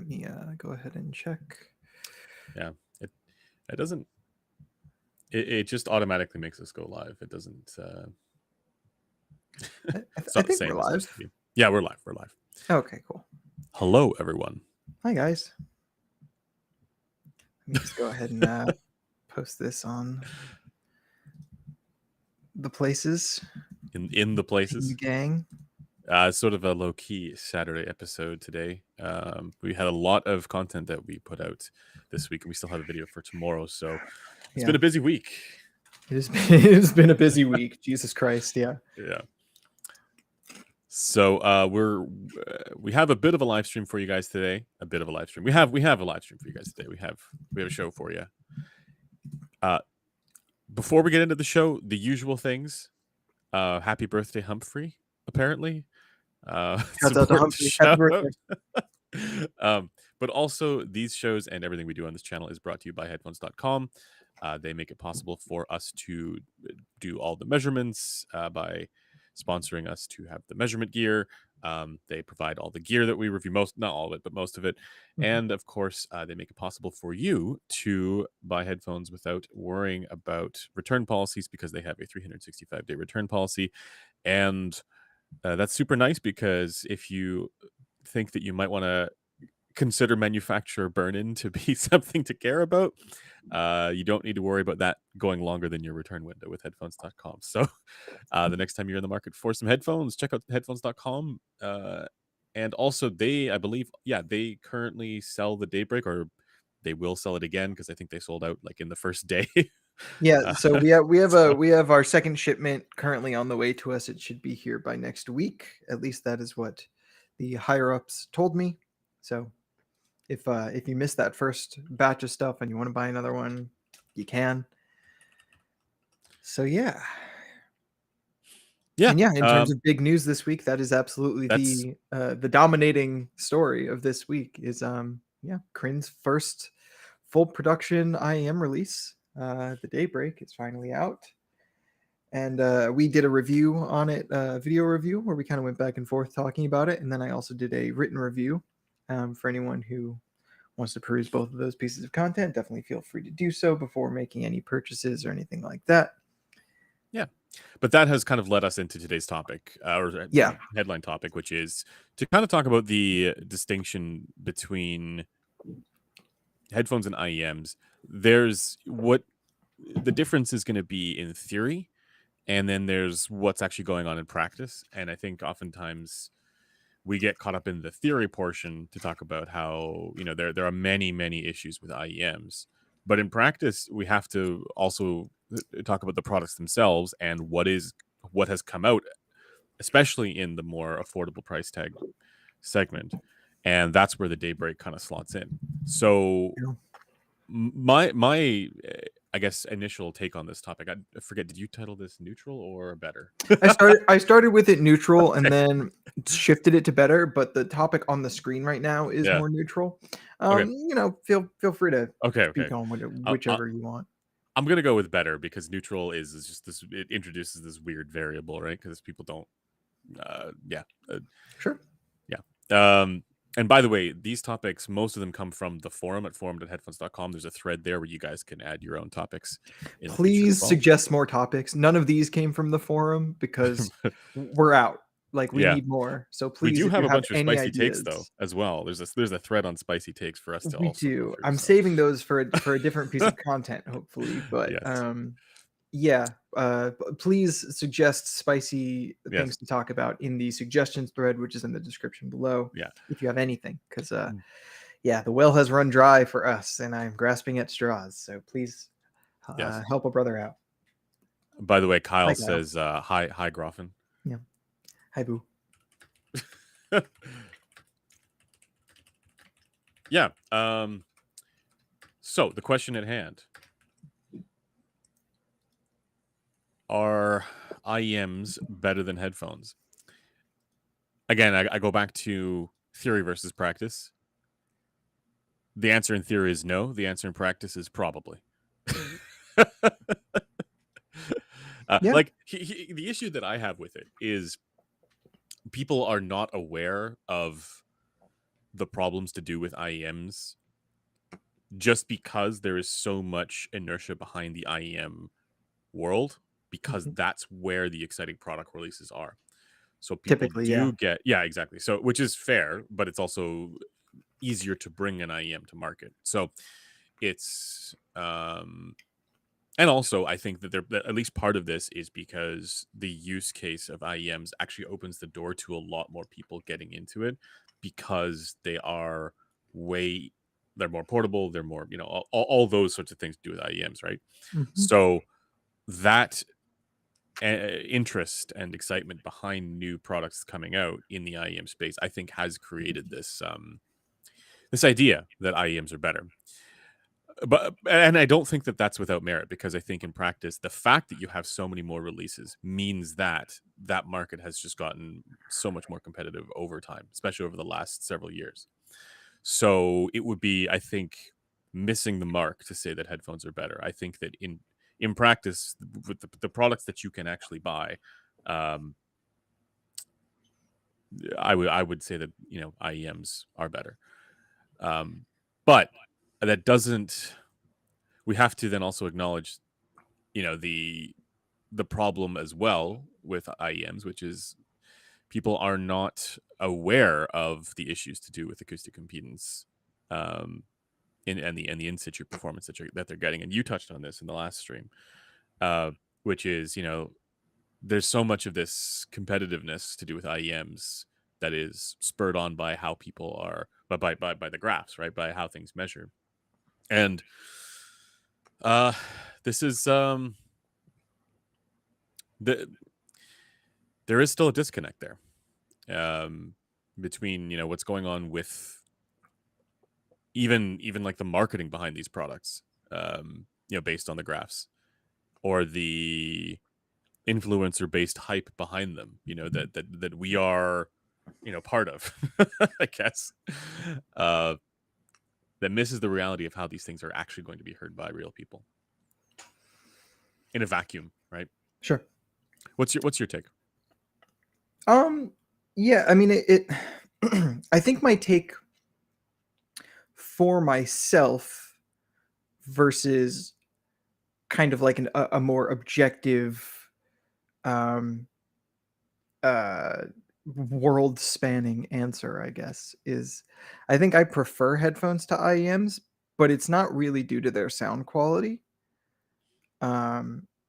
Let me go ahead and check. Yeah, it doesn't. It just automatically makes us go live. It doesn't. It's I not the think we're same as it live. used to be. Yeah, we're live. We're live. Okay, cool. Hello, everyone. Hi, guys. Let me just go ahead and post this on the places. In the places. In the gang. Sort of a low-key Saturday episode today. We had a lot of content that we put out this week, and we still have a video for tomorrow. So it's been a busy week. It has been a busy week. Jesus Christ, yeah. Yeah. So we have a bit of a live stream for you guys today. A bit of a live stream. We have a live stream for you guys today. We have a show for you. Before we get into the show, the usual things. Happy birthday, Humphrey! Apparently, Shout out to Humphrey. Happy birthday. But also these shows and everything we do on this channel is brought to you by headphones.com. They make it possible for us to do all the measurements by sponsoring us to have the measurement gear. They provide all the gear that we review, not all of it, but most of it. Mm-hmm. And of course, they make it possible for you to buy headphones without worrying about return policies because they have a 365-day return policy. And that's super nice because if you think that you might want to consider manufacturer burn-in to be something to care about, you don't need to worry about that going longer than your return window with headphones.com. So the next time you're in the market for some headphones, check out headphones.com. And also I believe, they currently sell the Daybreak, or they will sell it again because I think they sold out like in the first day. Yeah, so we have our second shipment currently on the way to us. It should be here by next week. At least that is what the higher ups told me. So if you missed that first batch of stuff and you want to buy another one, you can. So yeah. And in terms of big news this week, that is absolutely the dominating story of this week is Crin's first full production IEM release. The Daybreak is finally out, and we did a review on it, video review, where we kind of went back and forth talking about it, and then I also did a written review for anyone who wants to peruse both of those pieces of content. Definitely feel free to do so before making any purchases or anything like that. Yeah, but that has kind of led us into today's topic, or headline topic, which is to kind of talk about the distinction between headphones and IEMs. There's what the difference is going to be in theory, and then there's what's actually going on in practice. And I think oftentimes we get caught up in the theory portion to talk about how, there are many issues with IEMs, but in practice we have to also talk about the products themselves and what has come out, especially in the more affordable price tag segment. And that's where the Daybreak kind of slots in. So my I guess initial take on this topic, I forget, did you title this neutral or better? I started with it neutral and then shifted it to better, but the topic on the screen right now is more neutral. Feel free to speak on whichever you want. I'm gonna go with better because neutral is just this. It introduces this weird variable, right? Because people don't. Sure. Yeah. And by the way, these topics, most of them come from the forum at forum.headphones.com. There's a thread there where you guys can add your own topics. Please suggest more topics. None of these came from the forum because we're out. Like we need more. So please, we do have a bunch of spicy ideas, takes though as well. There's a thread on spicy takes for us to. We also do. I'm saving those for a different piece of content, hopefully. But please suggest spicy things to talk about in the suggestions thread, which is in the description below. Yeah, if you have anything, because the well has run dry for us, and I'm grasping at straws. So please help a brother out. By the way, Kyle says hi, Groffen. Yeah, hi, boo. Yeah. So the question at hand. Are IEMs better than headphones? Again, I go back to theory versus practice. The answer in theory is no. The answer in practice is probably. Like the issue that I have with it is people are not aware of the problems to do with IEMs, just because there is so much inertia behind the IEM world, because Mhm. that's where the exciting product releases are. So people Typically, yeah. do get, yeah, exactly. So, which is fair, but it's also easier to bring an IEM to market. So it's, and also I think that at least part of this is because the use case of IEMs actually opens the door to a lot more people getting into it, because they're more portable, they're more, all those sorts of things to do with IEMs, right? Mhm. So that interest and excitement behind new products coming out in the IEM space, I think, has created this idea that IEMs are better. And I don't think that that's without merit, because I think in practice, the fact that you have so many more releases means that that market has just gotten so much more competitive over time, especially over the last several years. So it would be, I think, missing the mark to say that headphones are better. I think that in practice, with the products that you can actually buy, um, I would say that IEMs are better. But that doesn't. We have to then also acknowledge, the problem as well with IEMs, which is people are not aware of the issues to do with acoustic impedance, um, and the in situ performance that they're getting. And you touched on this in the last stream, uh, which is, there's so much of this competitiveness to do with IEMs that is spurred on by how people are, by the graphs, right, by how things measure. And uh, this is the there is still a disconnect there, um, between what's going on with even like the marketing behind these products, based on the graphs, or the influencer based hype behind them, that we are part of, I guess, uh, that misses the reality of how these things are actually going to be heard by real people in a vacuum, right? Sure. What's your take? Um, yeah, I mean, it I think my take for myself versus kind of like a more objective, um, uh, world spanning answer, I guess, is I think I prefer headphones to IEMs, but it's not really due to their sound quality.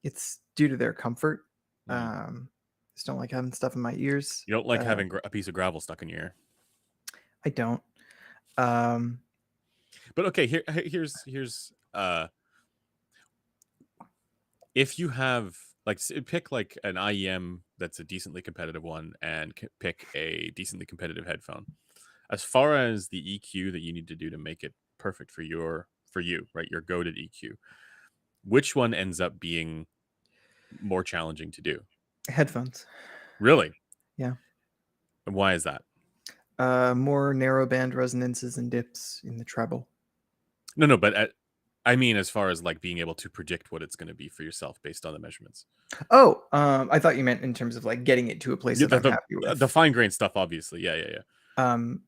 It's due to their comfort. Mm. Just don't like having stuff in my ears. You don't like having a piece of gravel stuck in your ear. I don't. Um, But okay, here's if you have, like, pick like an IEM that's a decently competitive one, and pick a decently competitive headphone. As far as the EQ that you need to do to make it perfect for you, right, your goated EQ, which one ends up being more challenging to do? Headphones. Really? Yeah. And why is that? More narrow band resonances and dips in the treble. No, but I mean, as far as like being able to predict what it's going to be for yourself based on the measurements. Oh, I thought you meant in terms of like getting it to a place Yeah, that the I'm the, happy the with. fine grained stuff, obviously. Yeah, yeah, yeah. Um,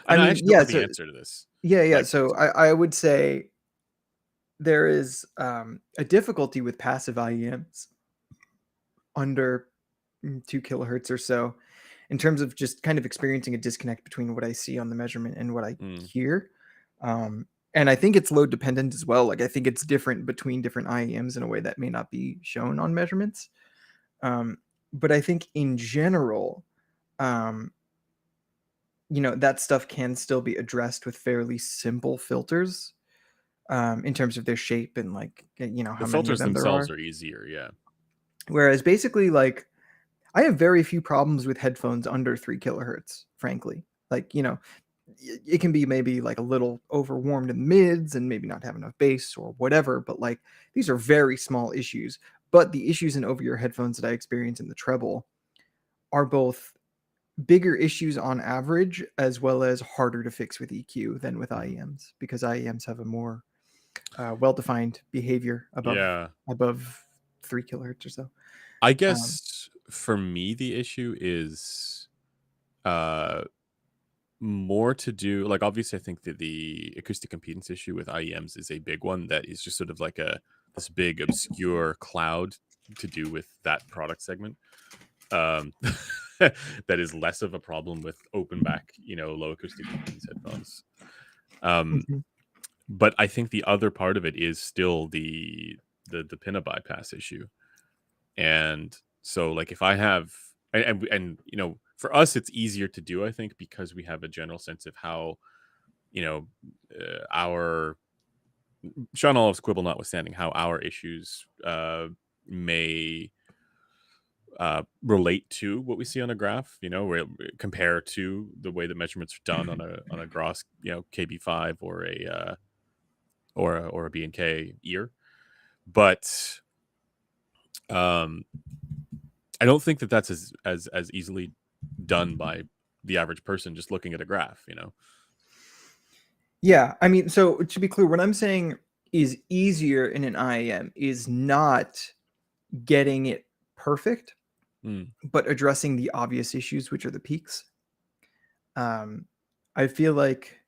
I And I mean, actually don't yeah. have the So answer to this. yeah, yeah. Like, So I would say there is a difficulty with passive IEMs under 2 kilohertz or so, in terms of just kind of experiencing a disconnect between what I see on the measurement and what I mm, hear. And I think it's load dependent as well. Like I think it's different between different IEMs in a way that may not be shown on measurements. Um, but I think in general, um, that stuff can still be addressed with fairly simple filters, in terms of their shape and like the how many of filters them there themselves are. are easier. Yeah. Whereas basically, like I have very few problems with headphones under 3 kilohertz, frankly. Like, it can be maybe like a little overwarmed in the mids and maybe not have enough bass or whatever, but like these are very small issues. But the issues in over ear headphones that I experience in the treble are both bigger issues on average as well as harder to fix with EQ than with Mhm. IEMs, because IEMs have a more well-defined behavior Yeah. above 3 kilohertz or so. I Um, guess for me, the issue is, uh, more to do, like, obviously, I think that the acoustic impedance issue with IEMs is a big one that is just sort of like this big obscure cloud to do with that product segment. Um, that is less of a problem with open back, low acoustic impedance headphones. Um, Mhm. but I think the other part of it is still the pinna bypass issue. And so, like, if I have, and for us, it's easier to do, I think, because we have a general sense of how, you know, our Sean Olive's quibble notwithstanding, how our issues may relate to what we see on a graph, where compare to the way that measurements are done on a gross, KB5 or a B and K ear. But um, I don't think that that's as easily done by the average person just looking at a graph. Yeah, I mean, so to be clear, what I'm saying is easier in an IEM is not getting it perfect, Mm, but addressing the obvious issues, which are the peaks. Um, I feel like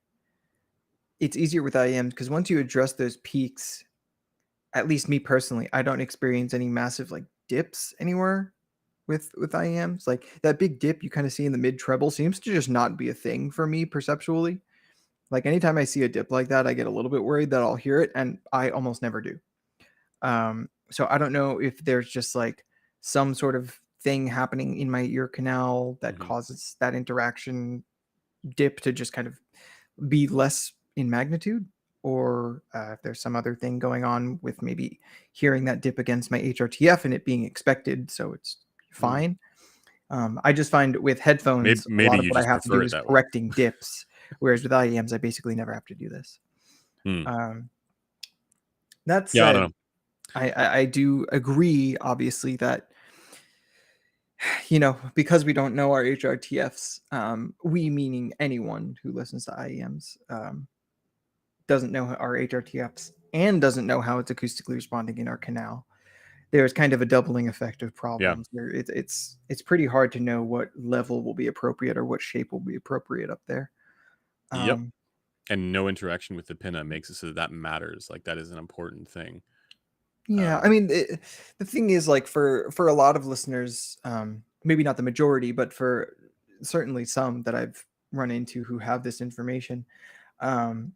it's easier with IEMs because once you address those peaks, at least me personally, I don't experience any massive like dips anywhere with IEMs. Like that big dip you kind of see in the mid treble seems to just not be a thing for me perceptually. Like anytime I see a dip like that, I get a little bit worried that I'll hear it, and I almost never do. So I don't know if there's just like some sort of thing happening in my ear canal that hmm causes that interaction dip to just kind of be less in magnitude, or if there's some other thing going on with maybe hearing that dip against my HRTF and it being expected, so it's mm. fine. I just find with Maybe, headphones, a maybe lot of you what I just have to prefer do it is that way. correcting dips, whereas with IEMs, I basically never have to do this. Mm. Um, that Yeah, I don't said, know. I do agree, obviously, that because we don't know our HRTFs, we meaning anyone who listens to IEMs, doesn't know our HRTFs and doesn't know how it's acoustically responding in our canal. There's kind of a doubling effect of Yeah. problems. It's pretty hard to know what level will be appropriate or what shape will be appropriate up there. Yep. Um, And no interaction with the pinna makes it so that matters. Like, that is an important thing. yeah, I Um, mean, the thing is, like for a lot of listeners, maybe not the majority, but for certainly some that I've run into who have this information, um,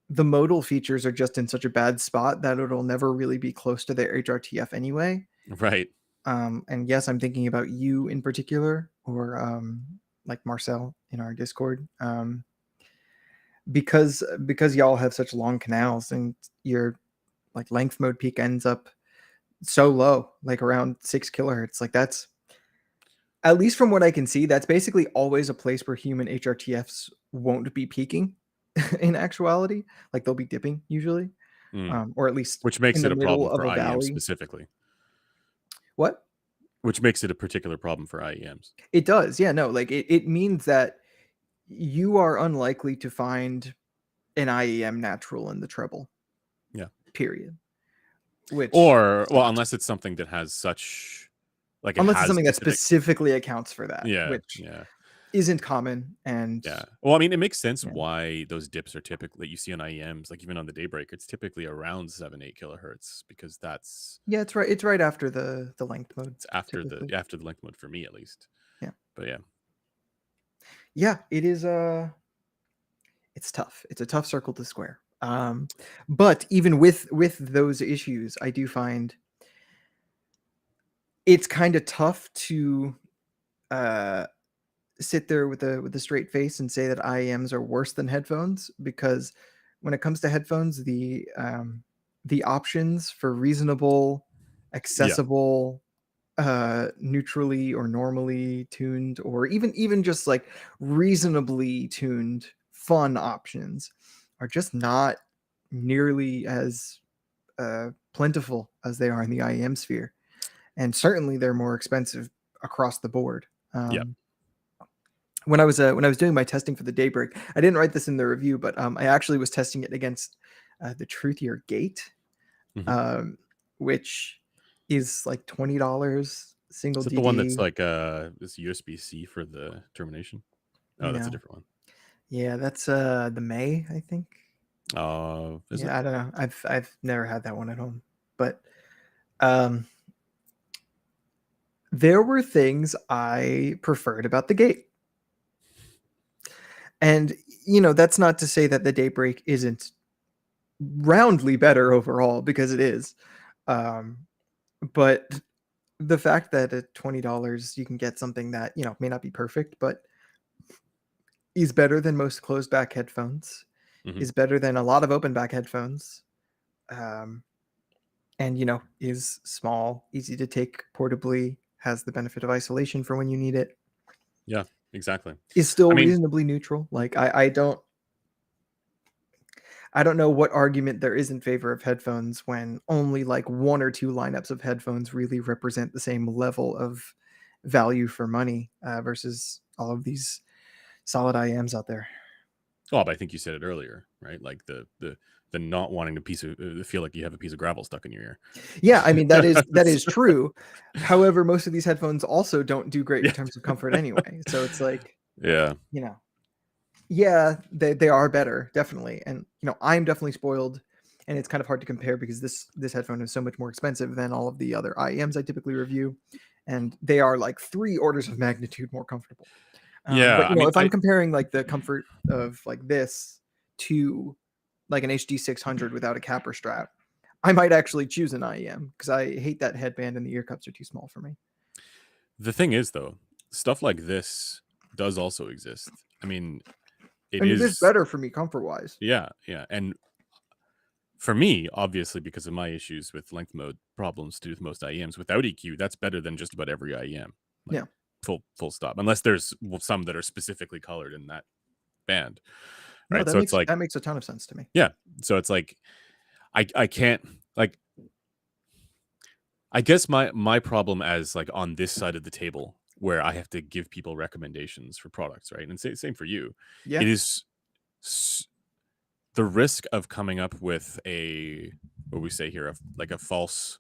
the modal features are just in such a bad spot that it'll never really be close to their HRTF anyway. right. And yes, I'm thinking about you in particular, or like Marcel in our Discord, because y'all have such long canals and your like length mode peak ends up so low, like around 6 kilohertz. Like that's, at least from what I can see, that's basically always a place where human HRTFs won't be peaking in actuality. Like they'll be dipping usually, Mm. or at least Which in makes the it a middle problem of for a IEM valley. specifically. What? Which makes it a particular problem for IEMs. It does. Yeah, no, like it means that you are unlikely to find an IEM natural in the treble, Yeah. period. Which, Or, well, unless it's something that has such, like, it unless it's has something that specific. specifically accounts for that, Yeah. which Yeah. isn't common. And Yeah. Well, I mean, it makes sense yeah, why those dips are typically that you see on IEMs, like even on the Daybreaker, it's typically around 7-8 kilohertz because that's yeah, it's right. It's right after the length mode, it's after the typically. after the length mode for me at least. Yeah, But yeah. yeah, it is. It's tough. It's a tough circle to square. But even with those issues, I do find it's kind of tough to uh sit there with a straight face and say that IEMs are worse than headphones, because when it comes to headphones, the options for reasonable, Yeah. accessible, neutrally or normally tuned, or even just like reasonably tuned fun options are just not nearly as plentiful as they are in the IEM sphere, and certainly they're more expensive across the board. Yeah. When I was doing my testing for the Daybreak, I didn't write this in the review, but I actually was testing it against the Truthier Gate, hmm um, which is like $20 single Is that the one that's DD. like this USB-C for the termination? Oh, that's a No, different one. Yeah, that's the May, I think. Is it? Yeah, I don't know. I've never had that one at home, but um, there were things I preferred about the Gate, and that's not to say that the Daybreak isn't roundly better overall, because it is. Um, but the fact that at $20 you can get something that may not be perfect, but is better than most closed back headphones, Hmm. is better than a lot of open back headphones, um, and is small, easy to take portably, has the benefit of isolation for when you need it, Yeah, exactly. is still I mean, reasonably neutral. Like I don't know what argument there is in favor of headphones when only like one or two lineups of headphones really represent the same level of value for money, versus all of these solid IEMs out there. oh, but I think you said it earlier, right? Like the not wanting to feel like you have a piece of gravel stuck in your ear. Yeah, I mean that is true. However, most of these headphones also don't do great in Yeah, terms of comfort anyway. So it's like, yeah, you know, yeah, they are better, definitely. And I'm definitely spoiled, and it's kind of hard to compare because this headphone is so much more expensive than all of the other IEMs I typically review, and they are like 3 orders of magnitude more comfortable. But yeah. I mean, if I'm comparing like the comfort of like this to like an HD 600 without a capper strap, I might actually choose an IEM because I hate that headband and the ear cups are too small for me. the thing is, though, stuff like this does also exist. I mean, I it mean, this is is, better for me comfort wise. yeah, yeah. And for me, obviously, because of my issues with length mode problems to do with most IEMs, without EQ, that's better than just about every IEM. Like Yeah. full stop. Unless there's some that are specifically colored in that band, No, right? that So it's makes like, that makes a ton of sense to me. yeah. So it's like I can't, like, I guess my problem as like on this side of the table where I have to give people recommendations for products, right? And same for you. Yeah. It is the risk of coming up with a, what we say here, like a false,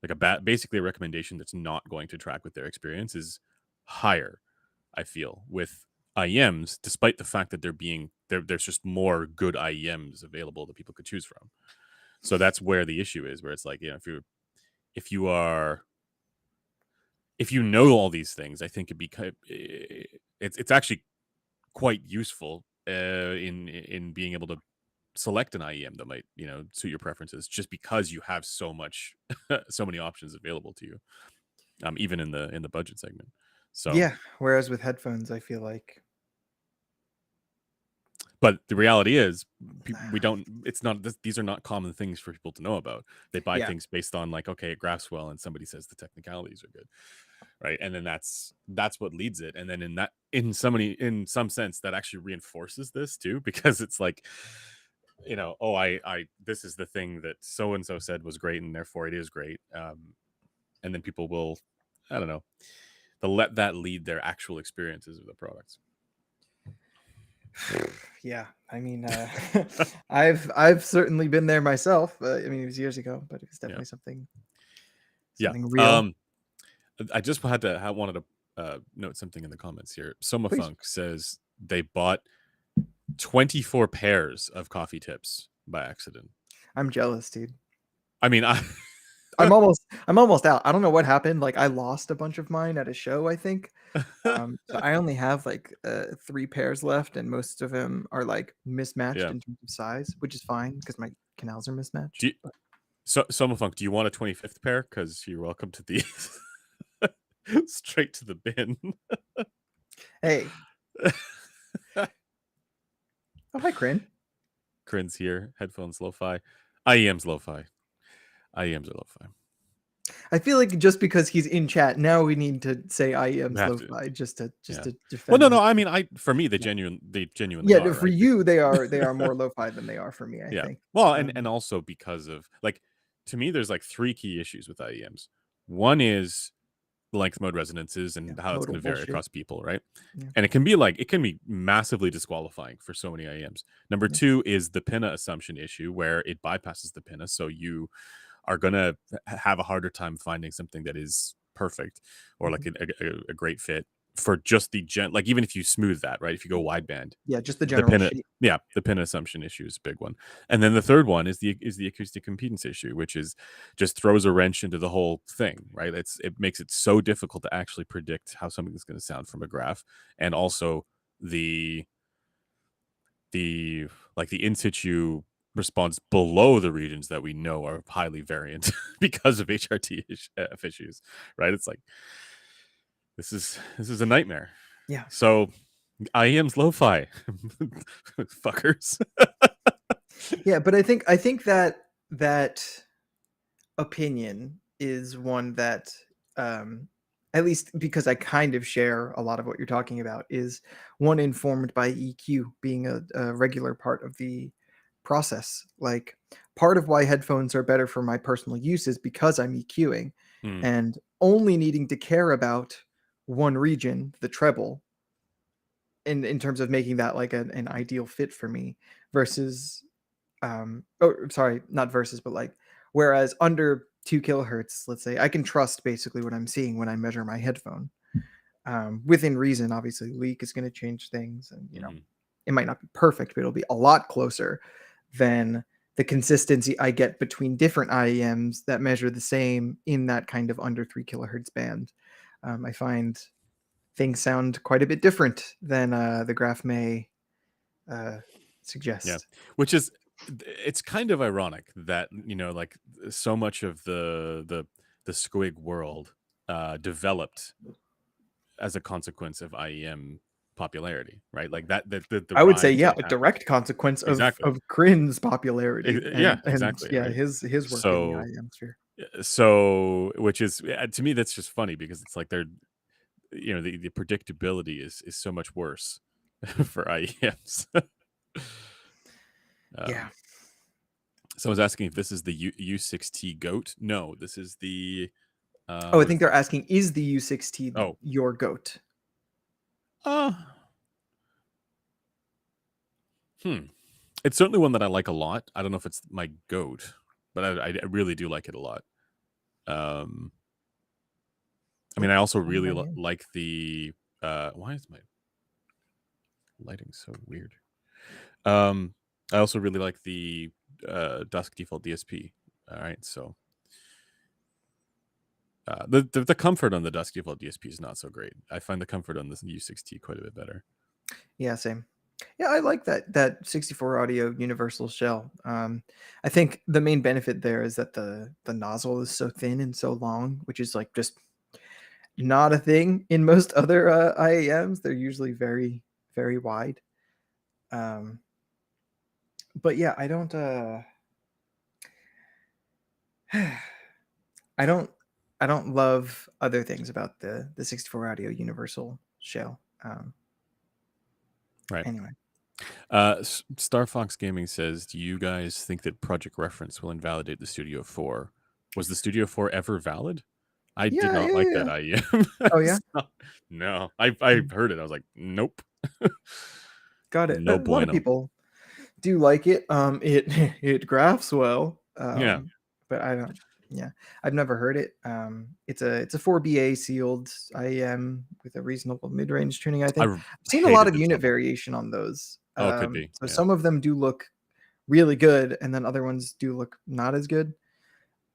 like a bad, basically a recommendation that's not going to track with their experience is higher, I feel, with IEMs, despite the fact that there's just more good IEMs available that people could choose from. So that's where the issue is, where it's like, if you are, if you know all these things, I think it's actually quite useful in being able to select an IEM that might suit your preferences, just because you have so many options available to you, even in the budget segment. So, Yeah. Whereas with headphones, I feel like but the reality is, we don't. It's not. These are not common things for people to know about. They buy yeah. things based on like, okay, it graphs well, and somebody says the technicalities are good, right? And then that's what leads it. And then in some sense, that actually reinforces this too, because it's like, oh, I this is the thing that so and so said was great, and therefore it is great. And then people will, I don't know, they'll let that lead their actual experiences of the products. Yeah. I mean, I've certainly been there myself. I mean, it was years ago, but it was Yeah, definitely something yeah. something real. I just wanted to note something in the comments here. Soma Please. Funk says they bought 24 pairs of coffee tips by accident. I'm jealous, dude. I mean, I I'm almost out. I don't know what happened. Like I lost a bunch of mine at a show, I think. So I only have like 3 pairs left, and most of them are like mismatched yeah. in terms of size, which is fine because my canals are mismatched. Do you, Soma Funk, do you want a 25th pair? Because you're welcome to these. Straight to the bin. Hey, oh hi, Crin. Crin's here. Headphones lo-fi. IEM's lo-fi. IEMs are lo-fi. I feel like just because he's in chat now, we need to say We IEM's have to. lo-fi just to Yeah. Well, defend no, him. no. I mean, for me, Yeah, they genuinely yeah. are, For right? you, they are more lo-fi than they are for me, I Yeah. think. Well, and also because of, like, to me, there's like 3 key issues with IEMs. One is length mode resonances Yeah, and how it's modal going to vary bullshit. across people, right? Yeah, And it can be massively disqualifying for so many IEMs. Number yeah. 2 is the pinna assumption issue, where it bypasses the pinna, so you are going to have a harder time finding something that is perfect or like Mhm. a great fit. for just the like even if you smooth that, right? If you go wideband, Yeah, just the the general pin, shape. the pin assumption issue is a big one. And then the third one is the acoustic impedance issue, which is just throws a wrench into the whole thing, right? It makes it so difficult to actually predict how something's going to sound from a graph, and also the like the in situ response below the regions that we know are highly variant because of HRT issues, right? It's like this is a nightmare. Yeah. So IEM's lo-fi, fuckers. Yeah, but I think that opinion is one that, um, at least because I kind of share a lot of what you're talking about, is one informed by EQ being a regular part of the process. Like, part of why headphones are better for my personal use is because I'm EQing Hmm. and only needing to care about one region, the treble, in terms of making that like an ideal fit for me, versus oh sorry, not versus, but like, whereas under 2 kilohertz, let's say, I can trust basically what I'm seeing when I measure my headphone, within reason. Obviously leak is going to change things, and it might not be perfect, but it'll be a lot closer than the consistency I get between different IEMs that measure the same in that kind of under 3 kilohertz band. I find things sound quite a bit different than the graph may Yeah, suggest. which is, it's kind of ironic that like so much of the squig world developed as a consequence of IEM popularity, right? Like that the I would say, rise yeah, that a happened. direct consequence Exactly. of Crin's popularity, Yeah, and exactly, yeah, right? his work in the So IEM sphere. which is, to me, that's just funny because it's like they're, the predictability is so much worse for IEMs. Yeah. um, Someone's asking if this is the U6T goat. No, this is the Oh, I what is think they're asking, is the U6T oh your goat? uh hmm. It's certainly one that I like a lot. I don't know if it's my goat, but I really do like it a lot. Um, I Oh, mean, I also what did really I do? like the why is my lighting so weird? Um, I also really like the dusk default DSP. All right, so the comfort on the dusk default DSP is not so great. I find the comfort on this U6T quite a bit better. Yeah, same. Yeah, I like that 64 audio universal shell. I think the main benefit there is that the nozzle is so thin and so long, which is like just not a thing in most other IAMs. They're usually very, very wide. Um, but yeah, I don't I don't I don't love other things about the 64 audio universal shell. Right. Anyway. Star Fox Gaming says, "Do you guys think that Project Reference will invalidate the Studio 4? Was the Studio 4 ever valid? I did Yeah, not yeah, like that yeah. IEM. Oh yeah. No, I heard it. I was like, nope, Got it. A no lot of bueno. people do like it. It it graphs well. Yeah, But I don't. Yeah, I've never heard it. It's a 4BA sealed IEM with a reasonable mid range tuning. I think I've seen a lot hated of the unit treble. variation on those. Oh, it could be. So Yeah, some of them do look really good, and then other ones do look not as good.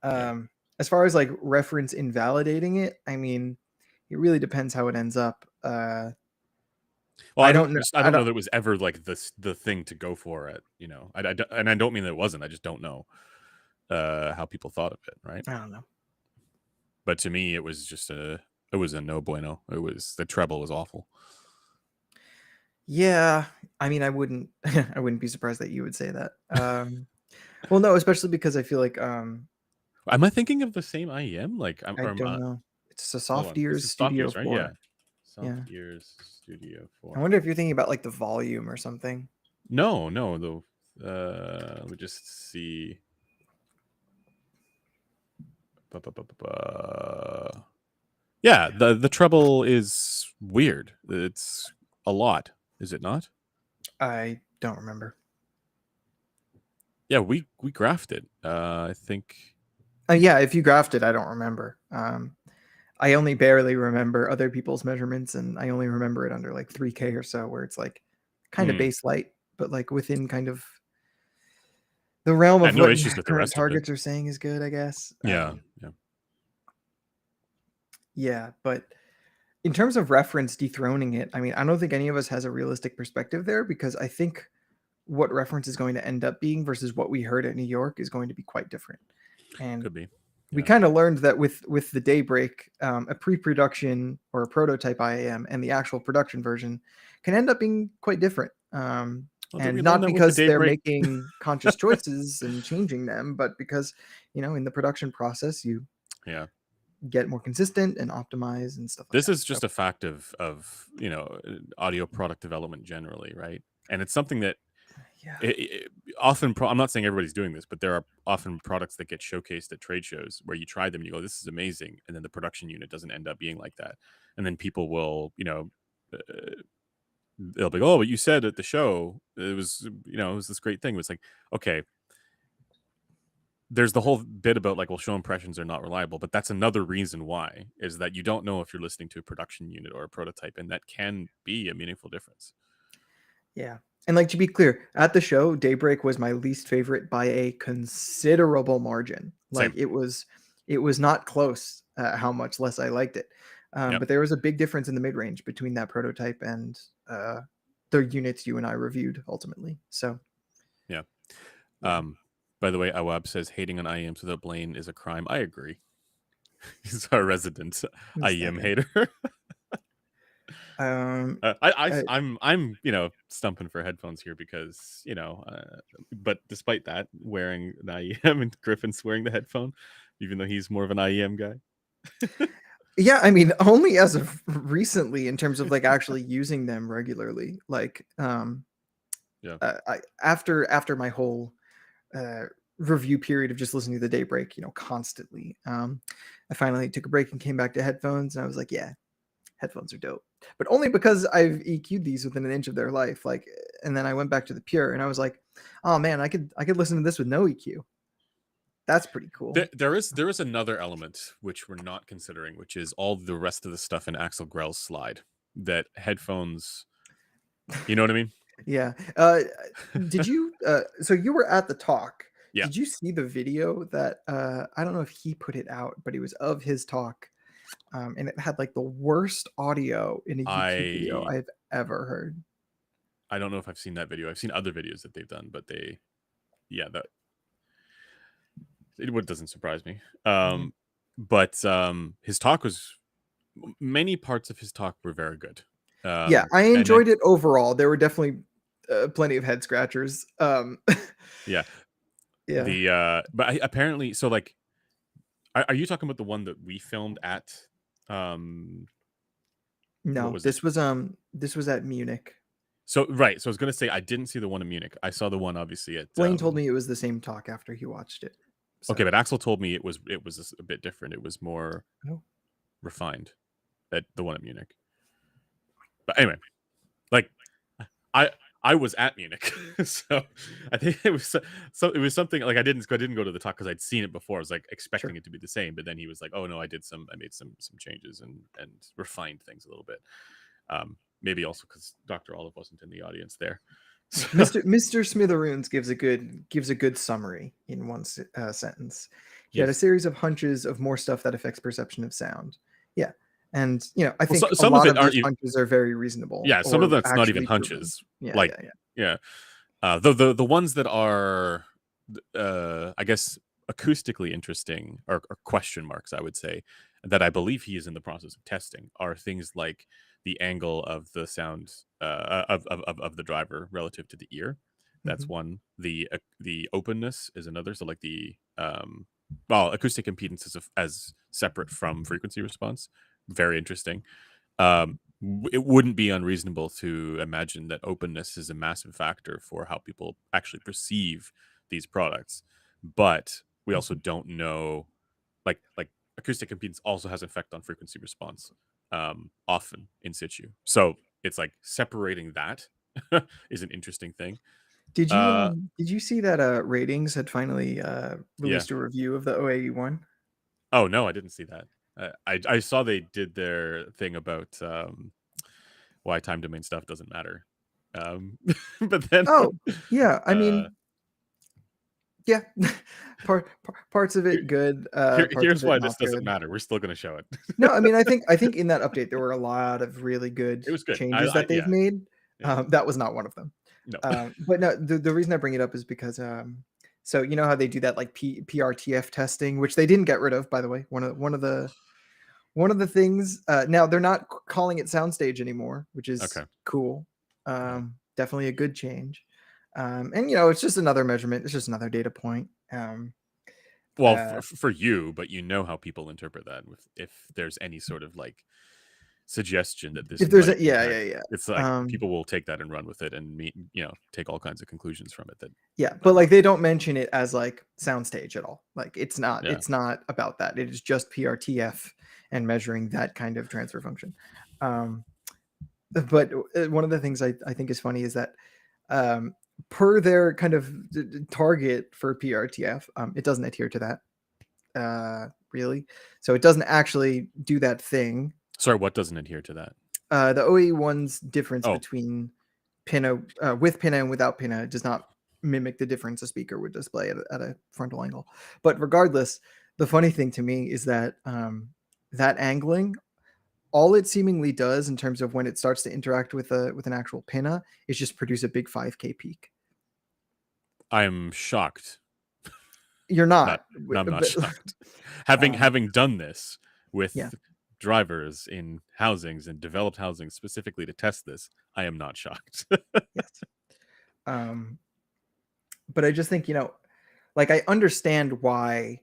yeah. As far as like reference invalidating it, I mean, it really depends how it ends up. Well, I don't know. I I don't know don't. that it was ever like the thing to go for at, and I don't mean that it wasn't. I just don't know how people thought of it, right? I don't know. But to me, it was a no bueno. The treble was awful. Yeah, I mean, I wouldn't. I wouldn't be surprised that you would say that. Well, no, especially because I feel like Am I thinking of the same IEM? Like, I don't know. It's a hold soft on. This ears is Soft Studio Ears, right? Yeah. 4. Soft Yeah. Ears Studio I 4. wonder if you're thinking about like the volume or something. No, no. Let me just see. Yeah, the treble is weird. It's a lot, is it not? I don't remember. Yeah, we graphed it. I think. Yeah, if you graphed it, I don't remember. I only barely remember other people's measurements, and I only remember it under like 3K or so, where it's like kind of Mm. base light, but like within kind of the realm Yeah, of no what issues with the current rest of it. targets are saying is good, I guess. Yeah, yeah. Yeah, but in terms of reference dethroning it, I mean, I don't think any of us has a realistic perspective there, because I think what reference is going to end up being versus what we heard at New York is going to be quite different. And Could be. we Yeah. kind of learned that with the Daybreak, a pre-production or a prototype IAM and the actual production version can end up being quite different. Well, did we And learn not that with the because they're Daybreak? making conscious choices and changing them, but because, in the production process, you Yeah. get more consistent and optimize and stuff like This that. is So just a fact of audio product development generally, right? And it's something that yeah, often I'm not saying everybody's doing this, but there are often products that get showcased at trade shows where you try them and you go, "This is amazing," and then the production unit doesn't end up being like that, and then people will, uh, they'll be, "Oh, but you said at the show it was this great thing." It's like, okay, there's the whole bit about like, well, show impressions are not reliable, but that's another reason why is that you don't know if you're listening to a production unit or a prototype, and that can be a meaningful difference. yeah. And like, to be clear, at the show, Daybreak was my least favorite by a considerable margin. Like, Same. it was not close, how much less I liked it. Yep. But there was a big difference in the mid range between that prototype and the units you and I reviewed ultimately. So Yeah. yeah. By the way, Awab says hating on IEMs without Blaine is a crime. I agree. He's our resident Who's that IEM guy? hater. Um, I, I'm stumping for headphones here because but despite that, wearing an IEM and Griffin's wearing the headphone, even though he's more of an IEM guy. yeah, I mean, only as of recently in terms of like actually using them regularly. Like, Yeah. I after my whole uh, review period of just listening to the Daybreak, constantly. I finally took a break and came back to headphones, and I was like, yeah, headphones are dope. But only because I've EQ'd these within an inch of their life. Like, and then I went back to the Pure, and I was like, oh man, I could listen to this with no EQ. That's pretty cool. There is another element which we're not considering, which is all the rest of the stuff in Axel Grell's slide. That headphones, you know what I mean? Yeah. Did you? So you were at the talk. Yeah. Did you see the video that I don't know if he put it out, but it was of his talk, and it had like the worst audio in a YouTube video I I've ever heard. I don't know if I've seen that video. I've seen other videos that they've done, but that it doesn't surprise me. Mhm. But his talk was many parts of his talk were very good. Yeah, I And then enjoyed it overall. There were definitely plenty of head scratchers. yeah, Yeah. but apparently, so like, are you talking about the one that we filmed at? Um, what No, was it? this was at Munich. So right, so I was gonna say I didn't see the one in Munich. I saw the one obviously at Blaine told me it was the same talk after he watched it. okay, So, but Axel told me it was a bit different. It was more oh, refined at the one at Munich. But anyway, like I I was at Munich, so I think it was it was something like I didn't go to the talk because I'd seen it before. I was like sure. expecting it to be the same, but then he was like, "Oh no, I made some changes and refined things a little bit." Maybe also because Dr. Olive wasn't in the audience there. Yeah, So Mr. Smitheroons gives a good summary in one sentence. He had a yes, series of hunches of more stuff that affects perception of sound. Yeah, and I well, think a some of lot it of those aren't even. hunches are very reasonable Yeah, some of or that's not even actually proven. hunches. Yeah, Like yeah, yeah. yeah, the ones that are, I guess, acoustically interesting or question marks, I would say, that I believe he is in the process of testing are things like the angle of the sound of the driver relative to the ear. That's Mhm. one. The openness is another. So like the well, acoustic impedance is as separate from frequency response. Very interesting. It wouldn't be unreasonable to imagine that openness is a massive factor for how people actually perceive these products. But we also Mhm. don't know, like acoustic impedance also has an effect on frequency response, often in situ. So it's like separating that is an interesting thing. Uh, Did you see that Ratings had finally yeah. released a review of the OAE one? Oh no, I didn't see that. I saw they did their thing about why time domain stuff doesn't matter. But then Oh, yeah. I uh, mean, yeah. Parts of here, it good, parts here's of it why this not doesn't good. matter. We're still going to show it. No, I mean, I think in that update there were a lot of really good It was good. changes that they've Yeah, made. yeah. That was not one of them. No. But no, the reason I bring it up is because so you know how they do that like PRTF testing, which they didn't get rid of, by the way. One of the things now they're not calling it soundstage anymore, which is Okay. cool. Yeah. Definitely a good change. And you know, it's just another measurement. It's just another data point. Well, Uh, for you, but you know how people interpret that. With if there's any sort of like suggestion that this if there's might a yeah, impact, yeah, yeah. it's like people will take that and run with it and take all kinds of conclusions from it. That Yeah, are but not. like they don't mention it as like soundstage at all. Like Yeah. it's not about that. It is just PRTF and measuring that kind of transfer function. Um, but one of the things I think is funny is that um, per their kind of target for PRTF, it doesn't adhere to that really. So it doesn't actually do that thing. Sorry, what doesn't adhere to that? The OE1's difference Oh, between pinna with pinna and without pinna does not mimic the difference a speaker would display at a frontal angle. But regardless, the funny thing to me is that that angling, all it seemingly does in terms of when it starts to interact with an actual pinna is just produce a big 5K peak. I'm shocked. You're Not, not, no, I'm not but shocked. having um, having done this yeah, with drivers in housings and developed housings specifically to test this, I am not shocked. yes. Um, but I just think, you know, like I understand why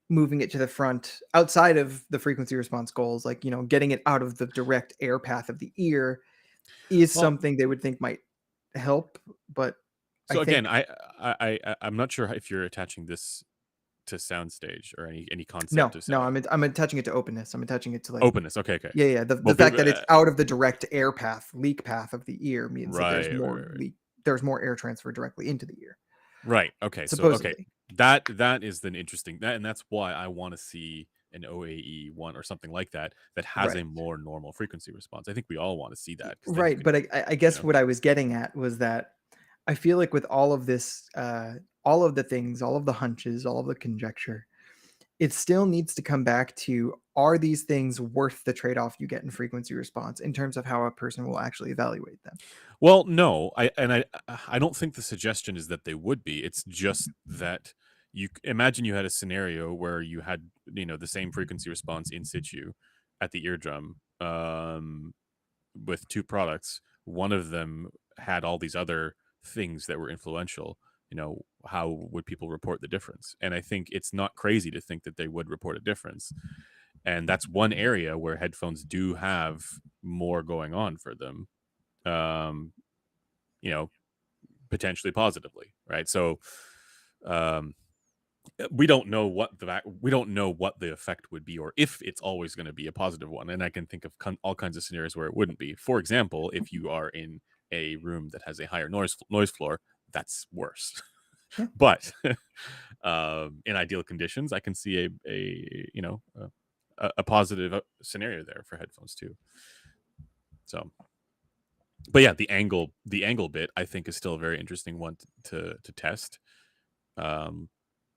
moving it to the front outside of the frequency response goals, like, you know, getting it out of the direct air path of the ear is Well, something they would think might help. But I so again, think I'm not sure if you're attaching this to soundstage or any no, concept of no, I'm attaching it to openness. I'm attaching it to like, openness. Okay, okay. yeah, yeah. Well, The fact that it's out of the direct air path, leak path of the ear means that right, right, right, right. there's more air transfer directly into the ear, Right. Okay. So okay, supposedly. that is then interesting. And that's why I want to see an OAE one or something like that that has a Right. more normal frequency response. I think we all want to see that because then you Right. can, But I guess know, what I was getting at was that I feel like with all of this, all of the things, all of the hunches, all of the conjecture, it still needs to come back to, are these things worth the trade-off you get in frequency response in terms of how a person will actually evaluate them? well, no, I don't think the suggestion is that they would be. It's just that imagine you had a scenario where you had the same frequency response in situ at the eardrum, with two products. One of them had all these other things that were influential. How would people report the difference? And I think it's not crazy to think that they would report a difference. And that's one area where headphones do have more going on for them. Um, you know, potentially positively, right? So um, we don't know what the effect would be, or if it's always going to be a positive one. And I can think of all kinds of scenarios where it wouldn't be. For example, if you are in a room that has a higher noise floor, that's worse. Yeah. But in ideal conditions, I can see a positive scenario there for headphones too. So, but yeah, the angle bit I think is still a very interesting one to test, um,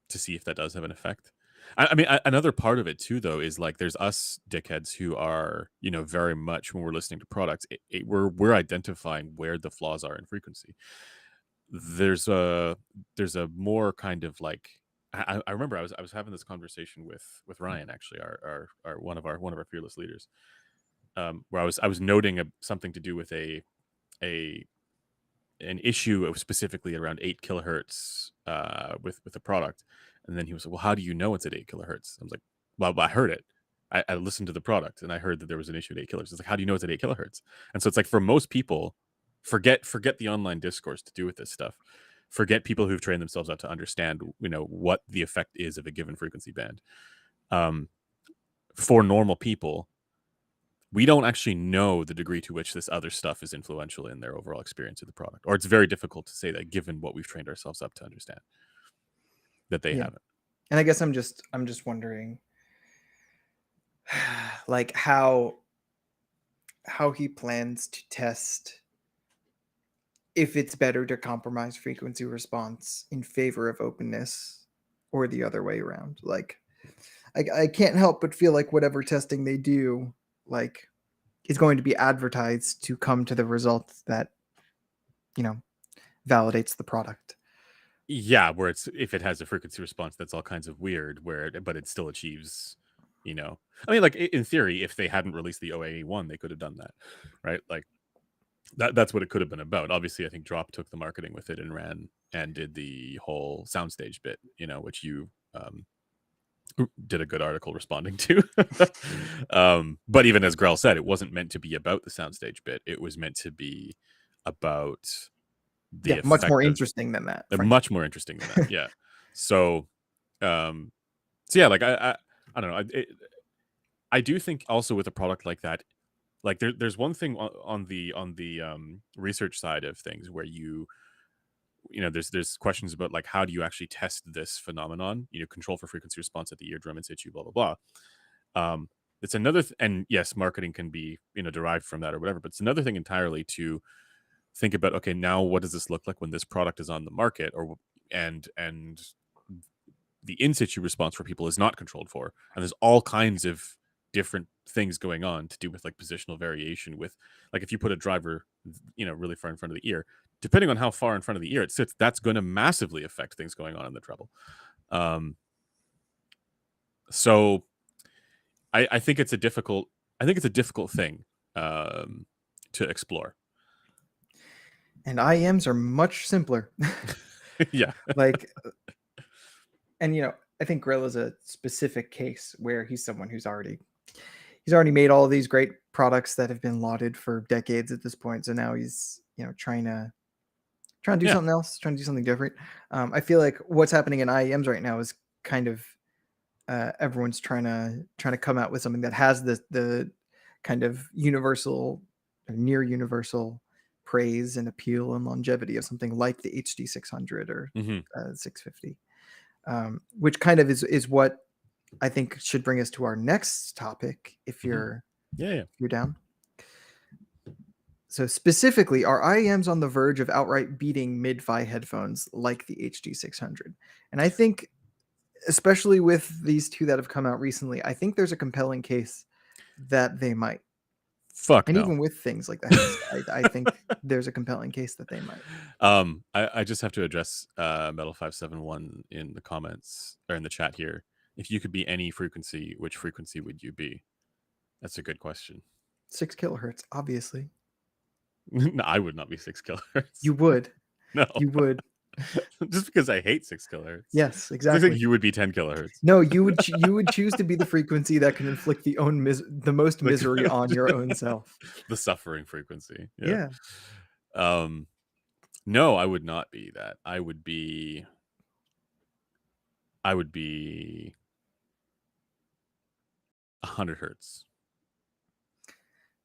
to see if that does have an effect. I mean, another part of it too, though, is like there's us dickheads who are, very much when we're listening to products, we're identifying where the flaws are in frequency. There's a more kind of like I remember I was having this conversation with Ryan, actually, our one of our fearless leaders, where I was noting something to do with a an issue of specifically around 8 kilohertz with a product. And then he was like, well, how do you know it's at 8 kilohertz? I was like, well, I heard it. I listened to the product and I heard that there was an issue at 8 kilohertz. It's like, how do you know it's at 8 kilohertz? And so it's like, for most people, forget the online discourse to do with this stuff. Forget people who've trained themselves out to understand, what the effect is of a given frequency band. For normal people, we don't actually know the degree to which this other stuff is influential in their overall experience of the product, or it's very difficult to say that given what we've trained ourselves up to understand that they Yeah. haven't. And I guess I'm just wondering, like how he plans to test if it's better to compromise frequency response in favor of openness or the other way around. Like I can't help but feel like whatever testing they do, like, is going to be advertised to come to the result that, you know, validates the product. Yeah, where it's if it has a frequency response that's all kinds of weird, but it still achieves, I mean, like in theory, if they hadn't released the OAE1, they could have done that, right? Like that's what it could have been about. Obviously, I think Drop took the marketing with it and ran and did the whole soundstage bit, which you did a good article responding to. But even as Grell said, it wasn't meant to be about the soundstage bit. It was meant to be about the Much more effect of interesting than that, much frankly. more interesting than that. Yeah. So, yeah, like I don't know. I do think also with a product like that, like there's one thing on the research side of things where there's questions about like how do you actually test this phenomenon, control for frequency response at the eardrum in situ, blah blah blah. It's another and yes, marketing can be derived from that or whatever, but it's another thing entirely to think about, okay, now what does this look like when this product is on the market, or and the in situ response for people is not controlled for, and there's all kinds of different things going on to do with like positional variation with, like, if you put a driver really far in front of the ear, depending on how far in front of the ear it sits, that's going to massively affect things going on in the treble. So I think it's a difficult thing to explore. And IEMs are much simpler. Yeah. Like, and I think Grill is a specific case where he's someone who's already made all of these great products that have been lauded for decades at this point. So now he's trying to do Yeah. something else, trying to do something different. I feel like what's happening in IEMs right now is kind of everyone's trying to come out with something that has the kind of universal or near universal praise and appeal and longevity of something like the HD 600 or 650, which kind of is what I think should bring us to our next topic, if you're yeah. if you're down. So specifically, are IEMs on the verge of outright beating mid-fi headphones like the HD 600? And I think, especially with these two that have come out recently, I think there's a compelling case that they might. Fuck And no. even with things like the headset, I think there's a compelling case that they might. I just have to address Metal 571 in the comments or in the chat here. If you could be any frequency, which frequency would you be? That's a good question. 6 kilohertz, obviously. No, I would not be 6 kilohertz. You would. No. You would. Just because I hate 6 kilohertz. Yes, I exactly. think you would be 10 kilohertz. No, you would choose to be the frequency that can inflict the most misery on your own self. The suffering frequency. Yeah. No, I would not be that. I would be 100 hertz.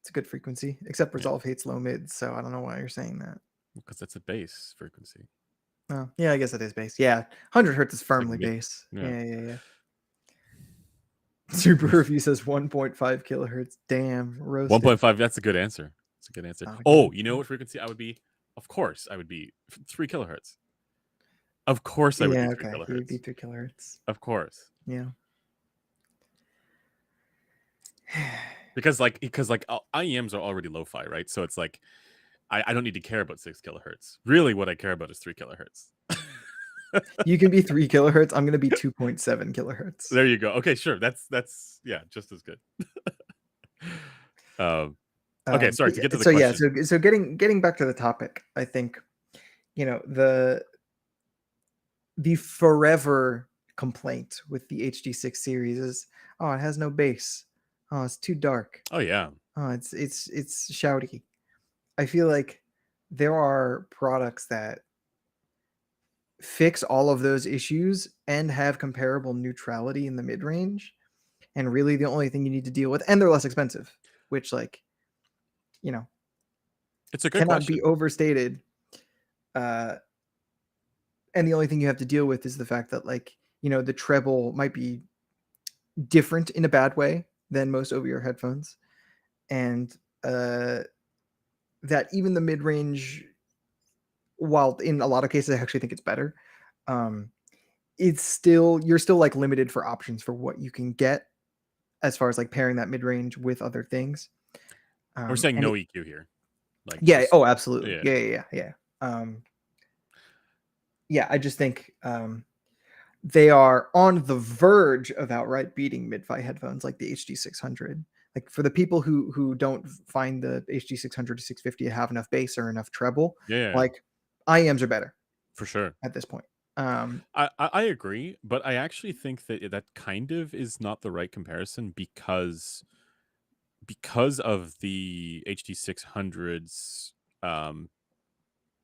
It's a good frequency, except Resolve hates low mids, so I don't know why you're saying that. Because that's a bass frequency. Oh, yeah, I guess it is bass. Yeah, 100 hertz is firmly like bass. Yeah. Yeah. Super Review says 1.5 kilohertz. Damn, roasted. 1.5, that's a good answer. That's a good answer. You know what frequency I would be? Of course, I would be 3 kilohertz. Of course, I would be 3 kilohertz. You would be 3 kilohertz. Of course. Yeah. because IEMs are already lo-fi, right? So it's like I don't need to care about 6 kilohertz. Really, what I care about is 3 kilohertz. You can be 3 kilohertz. I'm going to be 2.7 kilohertz. There you go. Okay, sure. That's yeah, just as good. Okay, sorry, to get to the question. So getting back to the topic, I think the forever complaint with the HD6 series is, oh, it has no bass. Oh, it's too dark. Oh yeah. Oh, it's shouty. I feel like there are products that fix all of those issues and have comparable neutrality in the mid-range, and really the only thing you need to deal with, and they're less expensive, which, like, it's a good cannot question. be overstated. And the only thing you have to deal with is the fact that, like, the treble might be different in a bad way than most over-ear headphones, and that even the mid-range, while in a lot of cases I actually think it's better, um, you're still like limited for options for what you can get as far as like pairing that mid-range with other things. We're saying And no EQ here. Like yeah, just oh, absolutely. yeah. Yeah. Yeah, I just think they are on the verge of outright beating mid-fi headphones like the HD600. Like for the people who don't find the HD600 to 650 have enough bass or enough treble, Yeah. like IEMs are better For sure. at this point. I agree, but I actually think that that kind of is not the right comparison because of the HD600's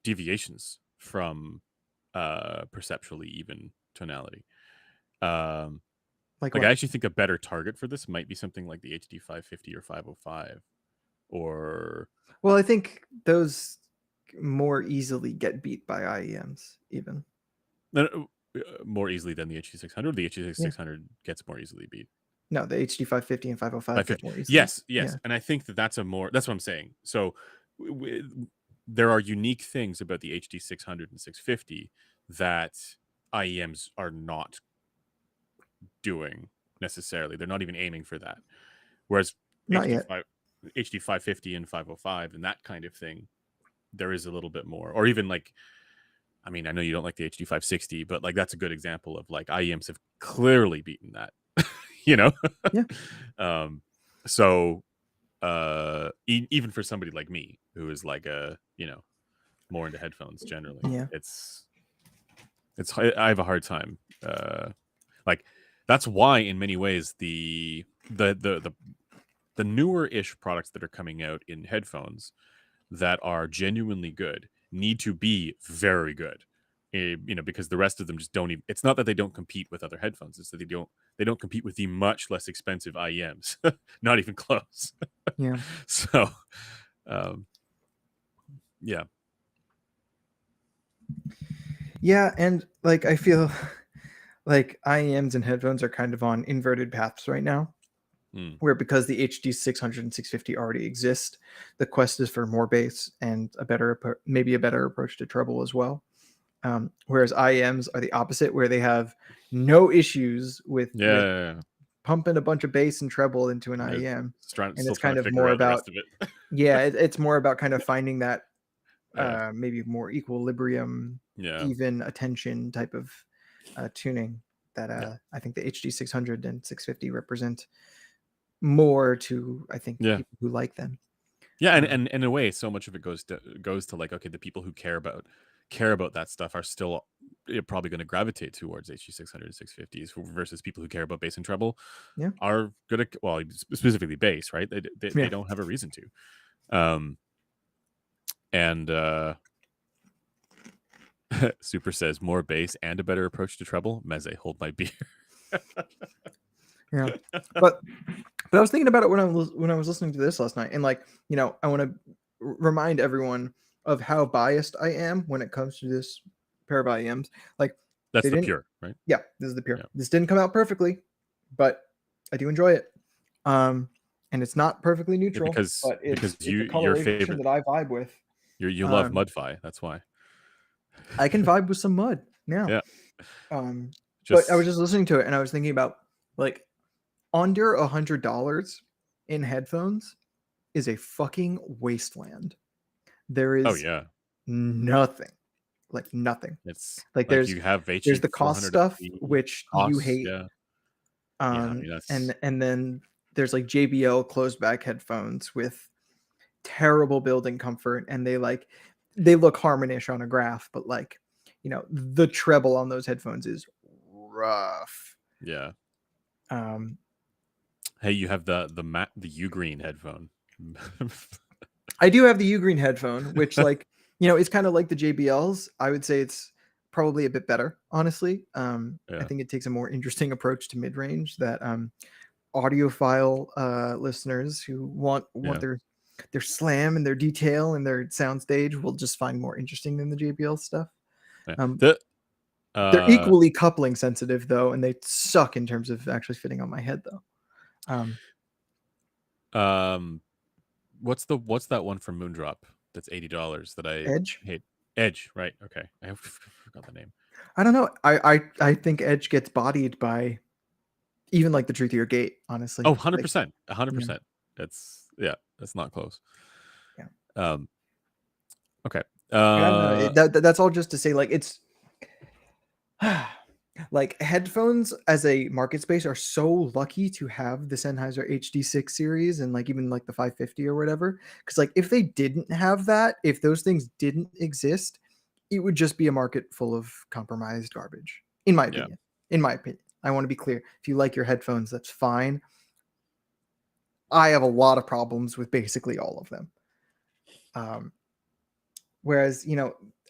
deviations from perceptually even tonality. Like Like I what? actually think a better target for this might be something like the HD 550 or 505 or Well, I think those more easily get beat by IEMs even. more easily than the HD 600. The HD Yeah. 600 gets more easily beat. No, the HD 550 and 505 get 550. more easily. Yes, Yeah. and I think that's what I'm saying. So there are unique things about the HD 600 and 650 that IEMs are not doing necessarily. They're not even aiming for that. Whereas Not yet. HD 550 and 505 and that kind of thing, there is a little bit more. Or even like, I mean, I know you don't like the HD 560, but like that's a good example of like IEMs have clearly beaten that, you know? Yeah. So even for somebody like me who is like more into headphones generally, Yeah. it's I have a hard time like that's why in many ways the newer-ish products that are coming out in headphones that are genuinely good need to be very good. Because the rest of them just don't even, it's not that they don't compete with other headphones, it's that they don't compete with the much less expensive IEMs. Not even close. Yeah. So yeah. Yeah, and like I feel like IEMs and headphones are kind of on inverted paths right now. Where because the HD 600 and 650 already exist, the quest is for more bass and maybe a better approach to treble as well. Whereas IEMs are the opposite, where they have no issues with Yeah. pumping a bunch of bass and treble into an They're IEM, and still it's trying kind to of figure more out the about rest of it. it's more about kind of finding that Yeah. maybe more equilibrium, Yeah. even attention type of tuning that I think the HD 600 and 650 represent more to, I think, Yeah. people who like them. Yeah, and in a way, so much of it goes to like, okay, the people who care about that stuff are still probably going to gravitate towards HD 600 and 650s versus people who care about bass and treble Yeah. are gonna, well, specifically bass, right? They Yeah. don't have a reason to. And Super says more bass and a better approach to treble. Meze, hold my beer. Yeah. But I was thinking about it when I was listening to this last night, and like, I want to remind everyone of how biased I am when it comes to this pair of IEMs. Like, That's they the didn't. pure, right? Yeah, this is the pure. Yeah. This didn't come out perfectly, but I do enjoy it. And it's not perfectly neutral, but because it's a your coloration favorite, that I vibe with. you love Mudfi, that's why. I can vibe with some mud now. Yeah. But I was Just just listening to it and I was thinking about like under $100 in headphones is a fucking wasteland. There oh is yeah, nothing, like nothing. it's Like like there's you have there's HE the cost 400 stuff FE which you costs, hate, yeah. Yeah, I mean that's and then there's like JBL closed back headphones with terrible building comfort, and they look harmonish on a graph, but like the treble on those headphones is rough. yeah. Um, Hey, you have the U Green headphone. I do have the U Green headphone, which it's kind of like the JBLs. I would say it's probably a bit better, honestly. I Yeah. think it takes a more interesting approach to mid range that audiophile listeners who want Yeah. their slam and their detail and their soundstage will just find more interesting than the JBL stuff. Yeah. They're equally coupling sensitive though, and they suck in terms of actually fitting on my head though. Um, what's that one from Moondrop that's $80 that I Edge. hate? Edge, right? Okay, I forgot the name. I don't know. I think Edge gets bodied by even like the Truthier Gate. Honestly, Oh, like 100%, yeah, 100%. That's not close. yeah. Um, okay. I don't know. That's all just to say, like it's like headphones as a market space are so lucky to have the Sennheiser HD6 series and like even like the 550 or whatever. Because like if they didn't have that, if those things didn't exist, it would just be a market full of compromised garbage. In my Yeah. opinion. In my opinion. I want to be clear. If you like your headphones, that's fine. I have a lot of problems with basically all of them. Um, Whereas,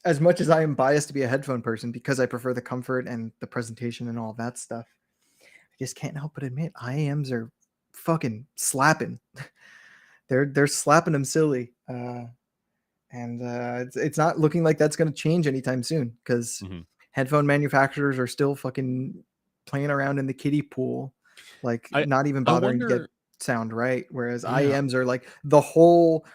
as much as I am biased to be a headphone person because I prefer the comfort and the presentation and all that stuff, I just can't help but admit IEMs are fucking slapping. They're slapping them silly, and it's not looking like that's going to change anytime soon because Hmm. headphone manufacturers are still fucking playing around in the kiddie pool, like I not even I bothering to get wonder. sound right. Whereas Yeah, IEMs are like the whole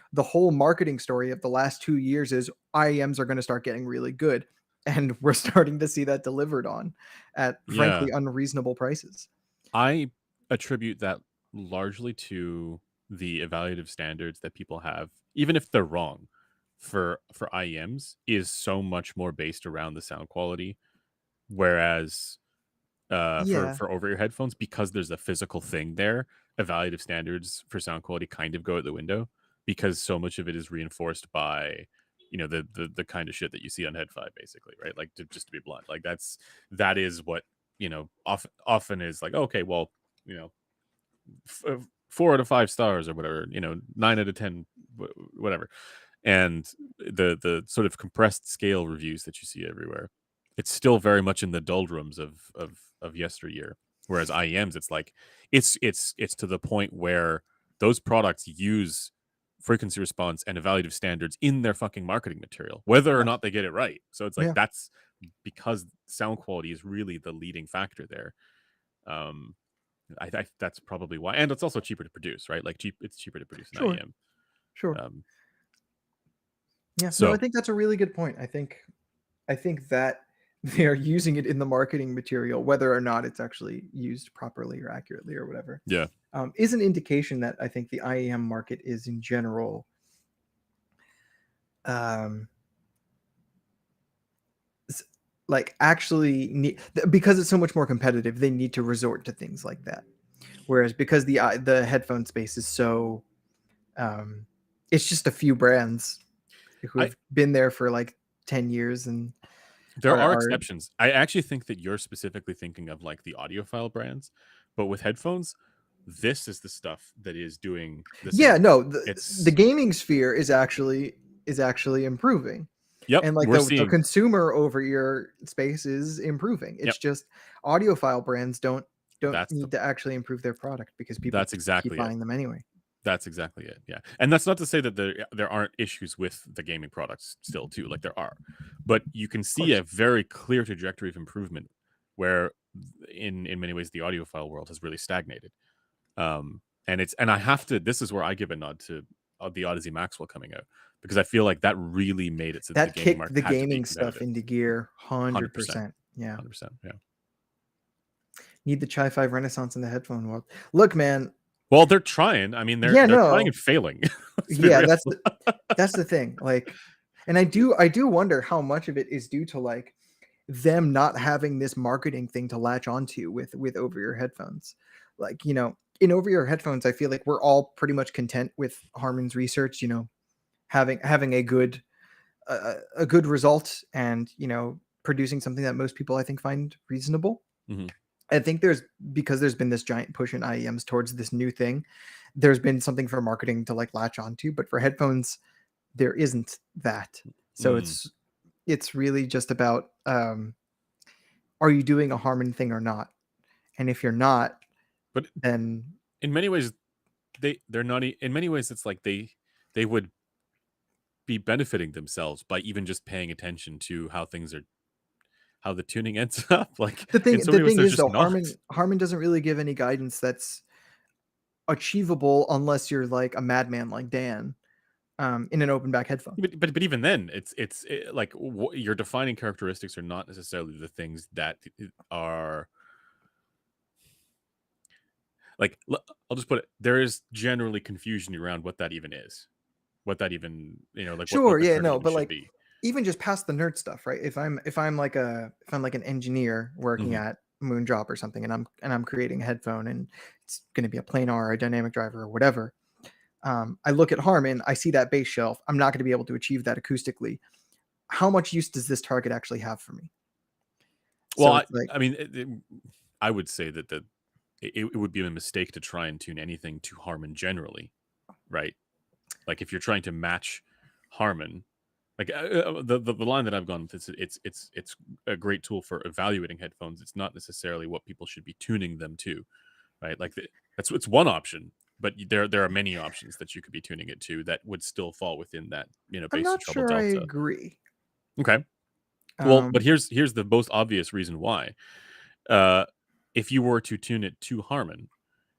marketing story of the last 2 years is IEMs are going to start getting really good, and we're starting to see that delivered on at yeah. frankly unreasonable prices. I attribute that largely to the evaluative standards that people have, even if they're wrong, for IEMs is so much more based around the sound quality, whereas Yeah, for over ear headphones, because there's a physical thing there, evaluative standards for sound quality kind of go out the window because so much of it is reinforced by the kind of shit that you see on Head5, basically, right? Like, just to be blunt, like that is what often is like, okay, well, you know 4 out of 5 stars or whatever, 9 out of 10, whatever. And the sort of compressed scale reviews that you see everywhere, it's still very much in the doldrums of yesteryear. Whereas IEMs, it's like it's to the point where those products use frequency response and evaluative standards in their fucking marketing material, whether or yeah, not they get it right. So it's like yeah, that's because sound quality is really the leading factor there. Um, that's probably why, and it's also cheaper to produce, right? Like it's cheaper to produce an sure, IEM. sure. Um, Yeah, no, I so think that's a really good point. I think that they're using it in the marketing material, whether or not it's actually used properly or accurately or whatever, yeah, is an indication that I think the IEM market is in general, um, s- like actually because it's so much more competitive. They need to resort to things like that. Whereas because the headphone space is so, um, it's just a few brands who I have been there for like 10 years and there are are are exceptions. I actually think that you're specifically thinking of like the audiophile brands, but with headphones, this is the stuff that is doing the yeah, same thing. no, the It's gaming sphere is actually improving, Yep, and like we're the seeing. consumer over ear space is improving. Yep, It's just audiophile brands don't that's the need to actually improve their product because people that's just keep exactly it. buying them anyway. That's exactly it. Yeah. And that's not to say that there aren't issues with the gaming products still too. Like there are. But you can Of see course, a very clear trajectory of improvement where in many ways the audiophile world has really stagnated. And I have to, this is where I give a nod to the Odyssey Maxwell coming out, because I feel like that really made it so that the that gaming kicked market the had to be gaming stuff competitive. into gear, 100%. 100%. Yeah, 100%. Yeah. need the Chai 5 Renaissance in the headphone world. Look, man. Well, they're trying. I mean, they're Yeah, they're trying no, and failing. Let's be yeah, real. that's the thing. Like, and I do wonder how much of it is due to like them not having this marketing thing to latch onto with over ear headphones. Like, in over ear headphones, I feel like we're all pretty much content with Harman's research, having a good result and, producing something that most people I think find reasonable. Mhm. I think because there's been this giant push in IEMs towards this new thing, there's been something for marketing to like latch onto, but for headphones, there isn't that. So Mm. it's really just about, are you doing a Harman thing or not? And if you're not, But then in many ways, they're not. In many ways, it's like they would be benefiting themselves by even just paying attention to how the tuning ends up. Like the in thing so the many ways, thing they're is just though, not. Harman doesn't really give any guidance achievable unless you're like a madman like Dan, in an open back headphone. But even then, like your defining characteristics are not necessarily the things that are like. I'll just put it. There is generally confusion around what that even is, what that even like what Sure, the yeah, term no, even but should like be. even just past the nerd stuff, right? If I'm like an engineer working Mhm. at Moondrop or something, and I'm creating a headphone, and it's going to be a planar or a dynamic driver or whatever. I look at Harman, I see that bass shelf. I'm not going to be able to achieve that acoustically. How much use does this target actually have for me? Well, So it's like, I mean, I would say that it would be a mistake to try and tune anything to Harman generally, right? Like if you're trying to match Harman, like the line that I've gone with is it's a great tool for evaluating headphones. It's not necessarily what people should be tuning them to, right? Like it's one option, but there are many options that you could be tuning it to that would still fall within that I'm bass to not treble sure I delta. agree. Okay, well, but Um, here's the most obvious reason why. Uh, if you were to tune it to Harman,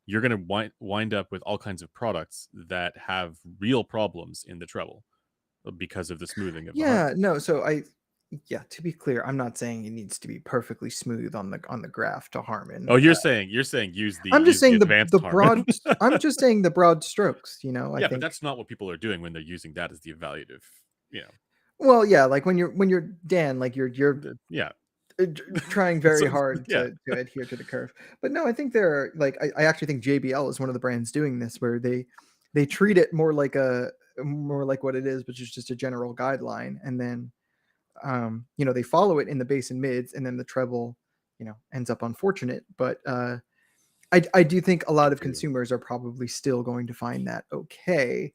you're going to wind up with all kinds of products that have real problems in the treble because of the smoothing of the Harman. yeah, no, yeah, to be clear, I'm not saying it needs to be perfectly smooth on the graph to Oh, Harman. you're saying I'm just use the saying advanced Harman. I'm just saying the broad strokes, I Yeah, but think. that's not what people are doing when they're using that as the evaluative. You know, Well, yeah, like when you're Dan, like you're yeah. trying very So hard yeah, to adhere to the curve. But no, I think there are like I actually think JBL is one of the brands doing this where they treat it more like what it is, which is just a general guideline, and then they follow it in the bass and mids, and then the treble, ends up unfortunate. But I do think a lot of true. consumers are probably still going to find that okay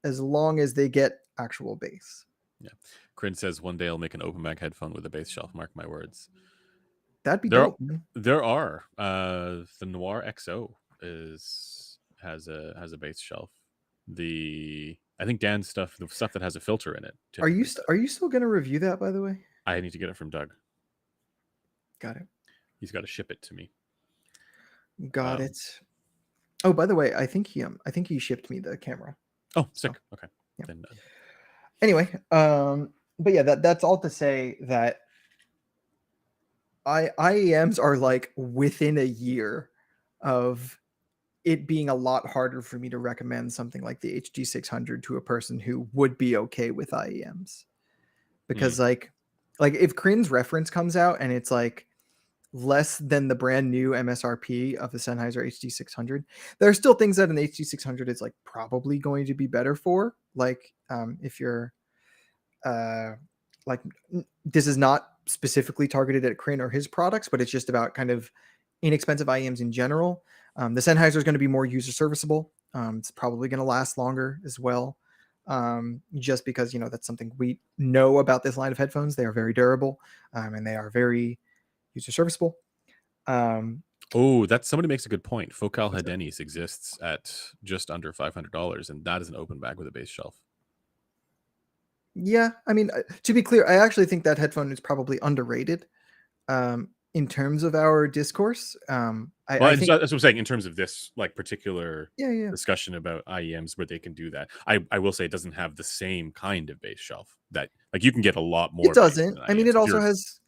as long as they get actual bass. Yeah. Corinne says one day I'll make an open back headphone with a bass shelf. Mark my words. That'd be There dope, man. there are the Noir XO is has a bass shelf. The I think Dan's stuff, the stuff that has a filter in it, typically does. Are you still gonna review that, by the way? I need to get it from Doug. Got it. He's got to ship it to me. Got Um, it. Oh, by the way, I think he shipped me the camera. oh, So sick. Okay, yeah. then Anyway, but yeah, that's all to say that IEMs are like within a year of it being a lot harder for me to recommend something like the HG600 to a person who would be okay with IEMs. mm, Because like if Crin's reference comes out and it's like less than the brand new MSRP of the Sennheiser HD600, there are still things that an HD600 is like probably going to be better for. Like if you're uh, like this is not specifically targeted at Crin or his products, but it's just about kind of inexpensive IEMs in general. The Sennheiser is going to be more user serviceable. It's probably going to last longer as well. Just because that's something we know about this line of headphones. They are very durable, and they are very user serviceable. oh, that somebody makes a good point. Focal What's that? Hedenis exists at just under $500, and that is an open bag with a bass shelf. Yeah, I mean, to be clear, I actually think that headphone is probably underrated in terms of our discourse. Well, I think, that's what I'm saying in terms of this like particular yeah, yeah, discussion about IEMs where they can do that. I will say it doesn't have the same kind of bass shelf that like you can get a lot it more bass doesn't. in I mean, IEMs if you're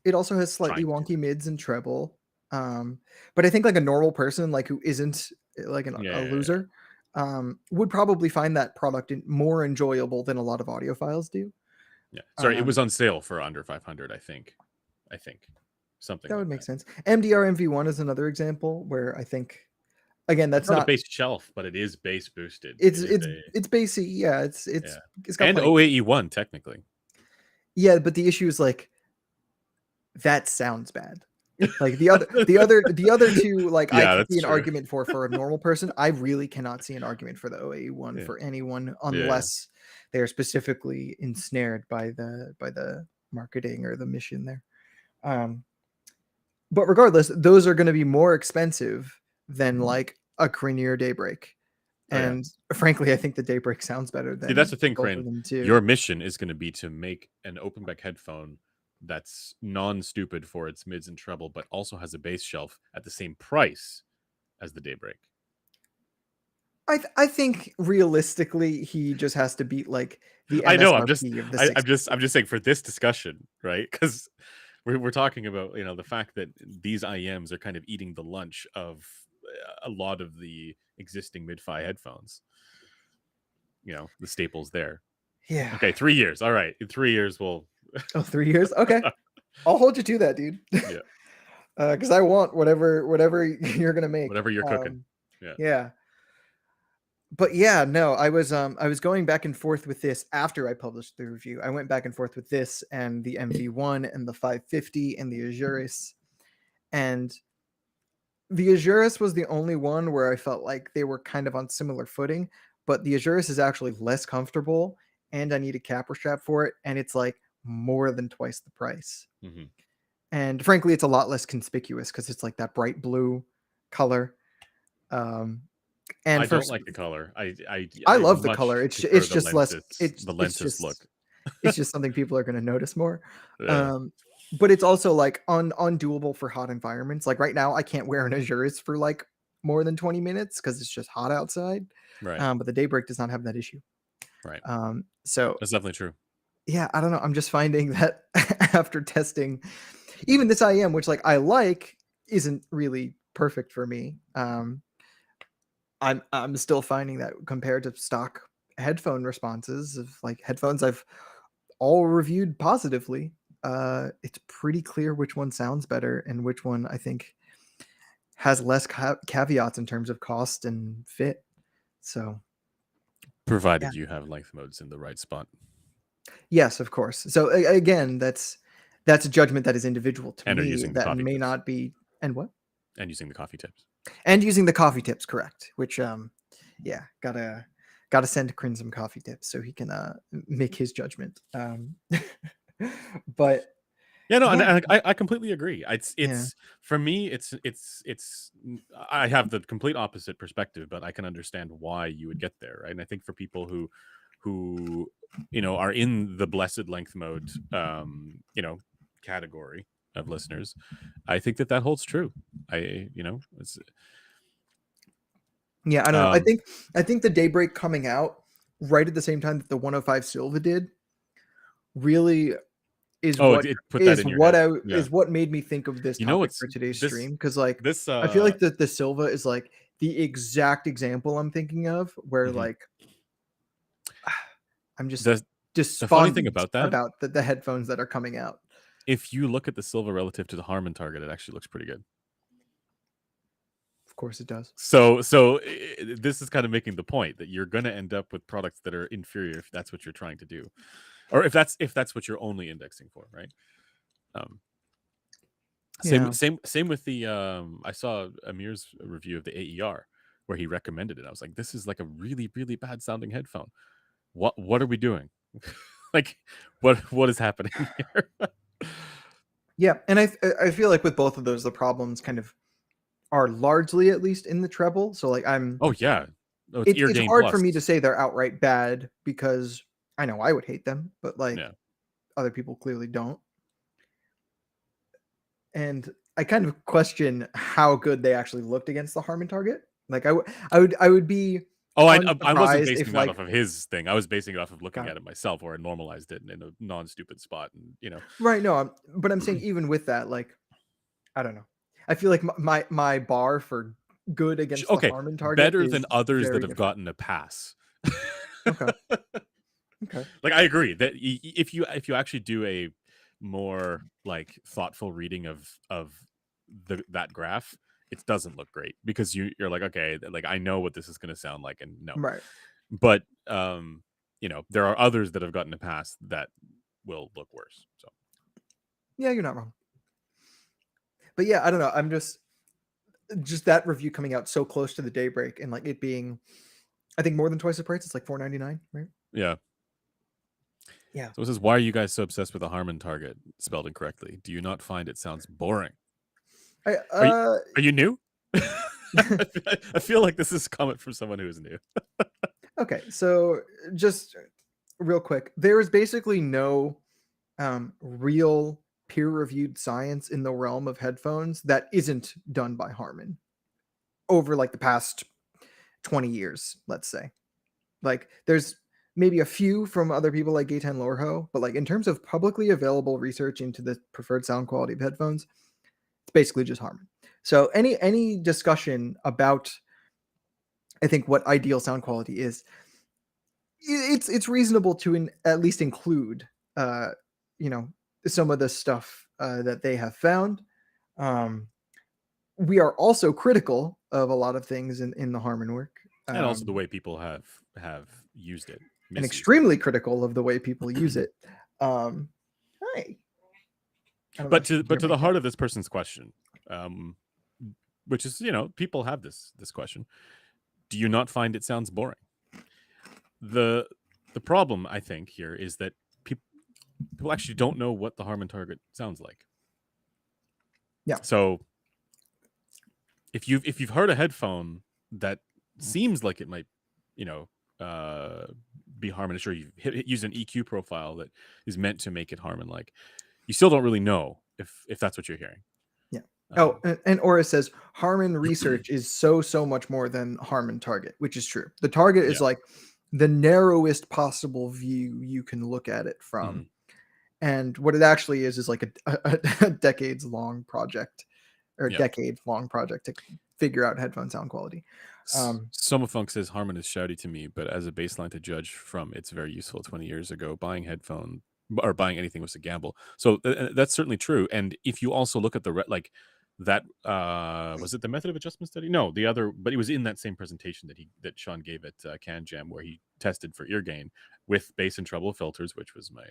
it also has slightly trying to. wonky mids and treble. But I think like a normal person, like who isn't like Yeah, a yeah, yeah. loser, would probably find that product more enjoyable than a lot of audiophiles do. Yeah. Sorry, it was Um, on sale for under 500, I think. I think something that like would make that. sense. MDR MV1 is another example where I think again It's that's not a not bass shelf, but it is bass boosted. it's It is it's a it's basic. Yeah, yeah. it's got And plenty. OAE1 technically. Yeah, but the issue is like that sounds bad. Like the other two, like I Yeah, could that's see an true. argument for a normal person. I really cannot see an argument for the OAE one Yeah. for anyone Yeah. unless they are specifically ensnared by the marketing or the mission there. Um, but regardless, those are going to be more expensive than like a Cranier Daybreak. Oh yeah. And frankly, I think the Daybreak sounds better See, that's than the thing, both of Crane. them too. Your mission is going to be to make an open back headphone that's non-stupid for its mids and treble, but also has a bass shelf at the same price as the Daybreak. I think realistically he just has to beat like the I know. I'm just MSRP of the I'm 60. just saying for this discussion, right? Because we're talking about the fact that these IEMs are kind of eating the lunch of a lot of the existing mid-fi headphones. The staples there. Yeah. Okay, 3 years. All right, in 3 years we'll. Oh, 3 years? Okay. I'll hold you to that, dude. Yeah, Because I want whatever you're gonna make. whatever you're cooking. Yeah. Yeah. But yeah, no, I was going back and forth with this after I published the review. I went back and forth with this and the MV1 and the 550 and the Azuris. And the Azuris was the only one where I felt like they were kind of on similar footing, but the Azuris is actually less comfortable and I need a capper strap for it, and it's like more than twice the price. Hmm. And frankly, it's a lot less conspicuous because it's like that bright blue color. Um, I and for don't like the color. I I love the color. much prefer It's just less. the lenses look. It's just something people are going to notice more. Yeah, Um, but it's also like undoable for hot environments. Like right now, I can't wear an Azuris for like more than 20 minutes because it's just hot outside. right, But the Daybreak does not have that issue. right. So That's definitely true. yeah, I don't know. I'm just finding that after testing, even this IEM, which like I like, isn't really perfect for me. I'm still finding that compared to stock headphone responses of like headphones I've all reviewed positively, it's pretty clear which one sounds better and which one I think has less caveats in terms of cost and fit. So yeah, Provided you have length modes in the right spot yes, of course. So again, that's a judgment that is individual to and are me. using the That coffee may tips not be and what and using the coffee tips. and using the coffee tips correct, which yeah, gotta send Crin some coffee tips so he can make his judgment. But Yeah, no, and yeah, I completely agree. yeah, It's for me, I have the complete opposite perspective, but I can understand why you would get there, right? And I think for people who are in the blessed length mode, category of listeners, I think that holds true. It's yeah. I don't know. um I think the Daybreak coming out right at the same time that the 105 Silva did really oh, it put that in your head. Yeah, is what made me think of this topic it's for today's this stream. Because like this I feel like the Silva is like the exact example I'm thinking of where mhm. like I'm just the the funny thing despondent about that, about the headphones that are coming out. if you look at the Silva relative to the Harman target, it actually looks pretty good. Of course it does. This is kind of making the point that you're going to end up with products that are inferior if that's what you're trying to do, or if that's what you're only indexing for, right? Um, Yeah. same with the I saw Amir's review of the AER where he recommended it. I was like, this is like a really really bad sounding headphone. What are we doing? Like, what is happening here? Yeah, and I feel like with both of those, the problems kind of are largely at least in the treble. So like Oh yeah, oh, it's ear it's gain hard for plus. me to say they're outright bad because I know I would hate them, but like Yeah. other people clearly don't. And I kind of question how good they actually looked against the Harmon target. Like I would be Oh, I wasn't unsurprised basing if that like off of his thing. I was basing it off of looking got it. at it myself, where I normalized it in a non-stupid spot, and. Right, no, but I'm saying even with that, like I don't know. I feel like my bar for good against the Okay, Harmon target better than is others that very have different. gotten a pass. Okay. Okay. Like I agree that if you actually do a more like thoughtful reading of that graph, it doesn't look great because you're like, okay, like I know what this is going to sound like, and no, Right. but there are others that have gotten a pass that will look worse. So Yeah, you're not wrong. But yeah, I don't know. I'm just that review coming out so close to the Daybreak and like it being I think more than twice the price. It's like $4.99, right? yeah. Yeah. So it says, why are you guys so obsessed with a Harman target spelled incorrectly? Do you not find it sounds boring? I Are you are you new? I feel like this is a comment from someone who is new. okay, so just real quick, there is basically no real peer-reviewed science in the realm of headphones that isn't done by Harman over like the past 20 years, let's say. Like there's maybe a few from other people like Gaten Lorho, but like in terms of publicly available research into the preferred sound quality of headphones, it's basically just Harman. So any discussion about, I think, what ideal sound quality is, it's reasonable to at least include you know, some of the stuff that they have found. We are also critical of a lot of things in the Harman work, and also the way people have used it, and misused extremely critical of the way people use it. Hi. But to the heart of this person's question, which is, people have this question: do you not find it sounds boring? The problem, I think, here is that people actually don't know what the Harman target sounds like. Yeah. So if you've heard a headphone that seems like it might, be Harman, sure, you've used an EQ profile that is meant to make it Harman-like, you still don't really know if that's what you're hearing. Yeah. And Aura says Harman research is so much more than Harman target, which is true. The target is like the narrowest possible view you can look at it from. Mm-hmm. And what it actually is like a decades-long project, or decade-long project to figure out headphone sound quality. Somafunk says Harman is shouty to me, but as a baseline to judge from, it's very useful. 20 years ago, buying headphone or buying anything was a gamble. So that's certainly true. And if you also look at the that was it the method of adjustment study? No, the other, but it was in that same presentation that Sean gave at Can Jam, where he tested for ear gain with bass and treble filters, which was my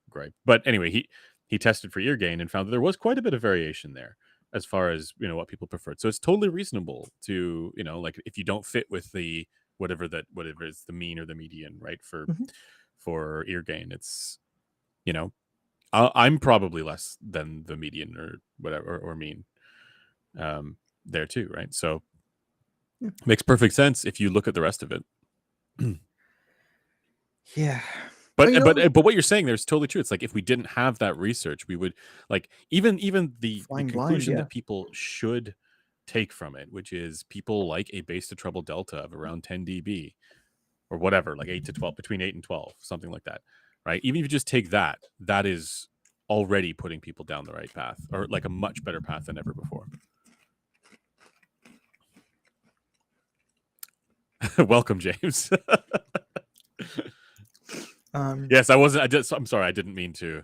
gripe. But anyway, he tested for ear gain and found that there was quite a bit of variation there as far as what people preferred. So it's totally reasonable to like, if you don't fit with the whatever is the mean or the median, right, for ear gain, it's I'm probably less than the median or whatever or mean there too, right? So makes perfect sense if you look at the rest of it. Yeah. But what you're saying there is totally true. It's like if we didn't have that research, we would like even the conclusion that people should take from it, which is people like a bass to treble delta of around 10 dB or whatever, like 8 to 12, between 8 and 12, something like that, right? Even if you just take that is already putting people down the right path, or like a much better path than ever before. Welcome, James. Yes, I'm sorry, I didn't mean to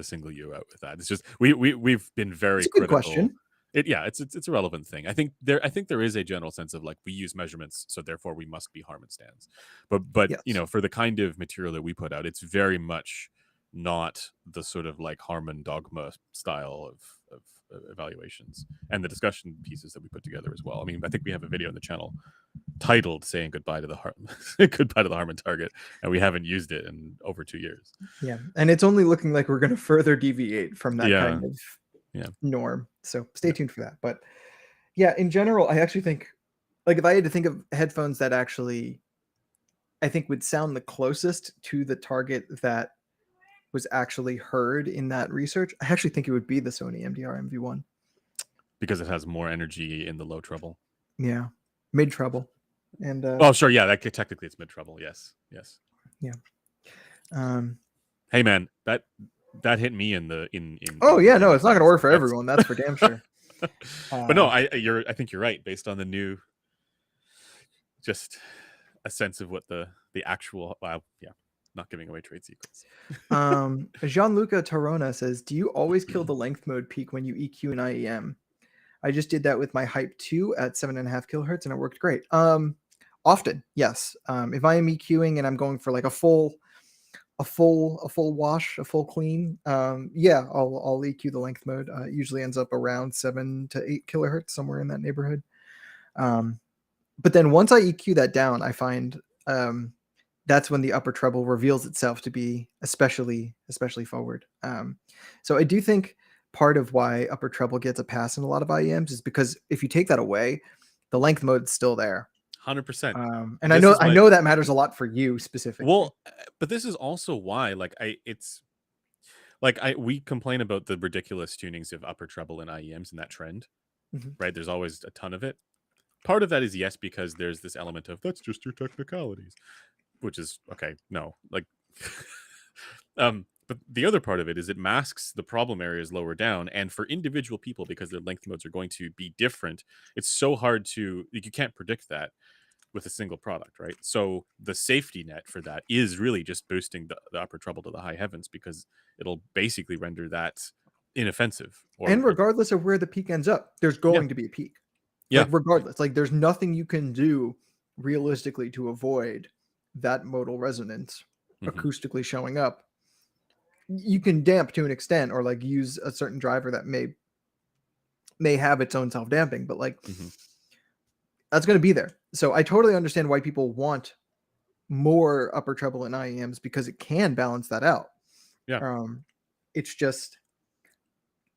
single you out with that. It's just we've been very critical. Good question. It's a relevant thing. I think there is a general sense of like, we use measurements, so therefore we must be Harman stands. But yes, for the kind of material that we put out, it's very much not the sort of like Harman dogma style of evaluations and the discussion pieces that we put together as well. I mean, I think we have a video on the channel titled "Saying Goodbye to the Harman target," and we haven't used it in over 2 years. Yeah, and it's only looking like we're going to further deviate from that kind of norm. So stay tuned for that. But yeah, in general, I actually think, like, if I had to think of headphones that actually I think would sound the closest to the target that was actually heard in that research, I actually think it would be the Sony MDR MV1. Because it has more energy in the low treble. Yeah. Mid treble. And oh, sure, yeah, that technically it's mid treble. Yes. Yeah. Hey man, that hit me in oh yeah, no, it's not gonna work for everyone, that's for damn sure. But no, I think you're right, based on the new, just a sense of what the actual, not giving away trade secrets. Gianluca Tarona says, do you always kill the length mode peak when you EQ an IEM? I just did that with my Hype 2 at 7.5 kilohertz and it worked great. Often, yes. If I am EQing and I'm going for like a full wash, a full clean, I'll EQ the length mode. It usually ends up around 7 to 8 kilohertz, somewhere in that neighborhood. But then once I EQ that down, I find that's when the upper treble reveals itself to be especially forward. So I do think part of why upper treble gets a pass in a lot of IEMs is because if you take that away, the length mode is still there. 100%. And I know that matters a lot for you specifically. Well, but this is also why, we complain about the ridiculous tunings of upper treble in IEMs and that trend, right? There's always a ton of it. Part of that is yes, because there's this element of that's just your technicalities, which is okay. No, like, but the other part of it is it masks the problem areas lower down, and for individual people, because their length modes are going to be different, it's so hard to like, you can't predict that with a single product, right? So the safety net for that is really just boosting the upper treble to the high heavens, because it'll basically render that inoffensive. And regardless of where the peak ends up, there's Yeah, going to be a peak. yeah, Like regardless, like there's nothing you can do realistically to avoid that modal resonance hmm acoustically showing up. You can damp to an extent, or like use a certain driver that may have its own self-damping, but like hmm that's going to be there. So I totally understand why people want more upper treble in IEMs, because it can balance that out. yeah. Um, it's just,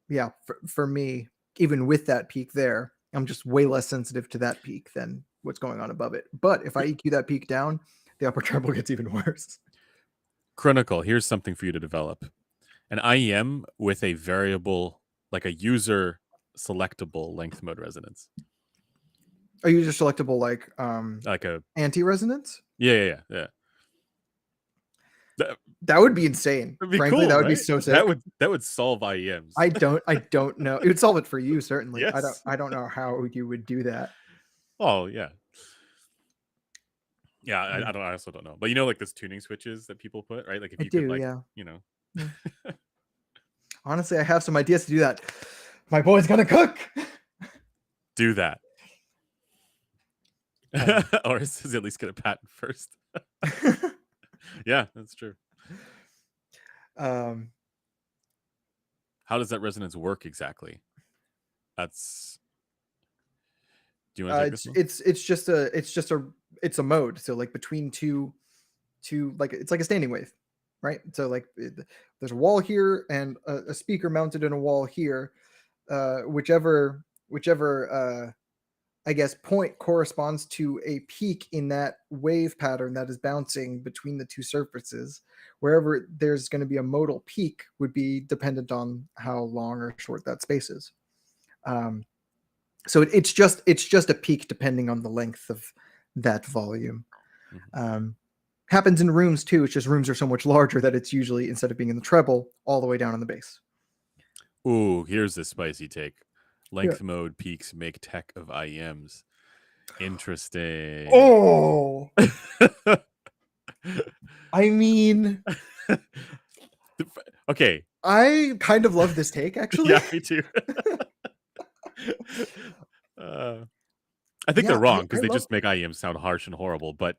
yeah, for me, even with that peak there, I'm just way less sensitive to that peak than what's going on above it. But if I EQ that peak down, the upper treble gets even worse. Chronicle, here's something for you to develop. An IEM with a variable, like a user selectable length mode resonance. Are you just selectable like Like a anti-resonance? yeah. That would be insane. That'd be Frankly, that cool, would be right? so sick. That would solve IEMs. I don't know. It would solve it for you, certainly. Yes. I don't know how you would do that. Oh yeah. Yeah, I, I also don't know. But you know, like those tuning switches that people put, right? Like if I you could do, like, yeah. you know, Yeah. Honestly, I have some ideas to do that. My boy's gonna cook. do that. Um, Or is at least get a patent first. Yeah, that's true. um, How does that resonance work exactly? That's do you want to take this one? it's a mode. So like between two, like it's like a standing wave, right? So like there's a wall here and a speaker mounted in a wall here. Whichever I guess point corresponds to a peak in that wave pattern that is bouncing between the two surfaces. Wherever there's going to be a modal peak would be dependent on how long or short that space is. Um, so it's just a peak depending on the length of that volume. Mhm. Happens in rooms too. It's just rooms are so much larger that it's usually, instead of being in the treble, all the way down on the bass. Ooh, here's the spicy take. Yeah. Length mode peaks make tech of IEMs. Interesting. Oh, I mean, Okay. I kind of love this take, actually. Yeah, me too. uh, I think they're Yeah, wrong I because they love. just make IEMs sound harsh and horrible. But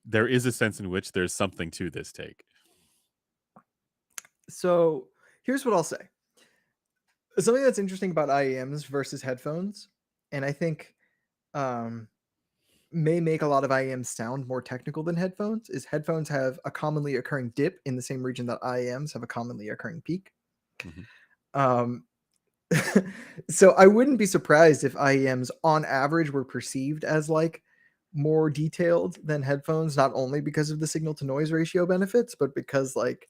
there is a sense in which there's something to this take. So here's what I'll say. Something that's interesting about IEMs versus headphones, and I think um, may make a lot of IEMs sound more technical than headphones, is headphones have a commonly occurring dip in the same region that IEMs have a commonly occurring peak. Mhm. Um, so I wouldn't be surprised if IEMs on average were perceived as like more detailed than headphones, not only because of the signal to noise ratio benefits, but because like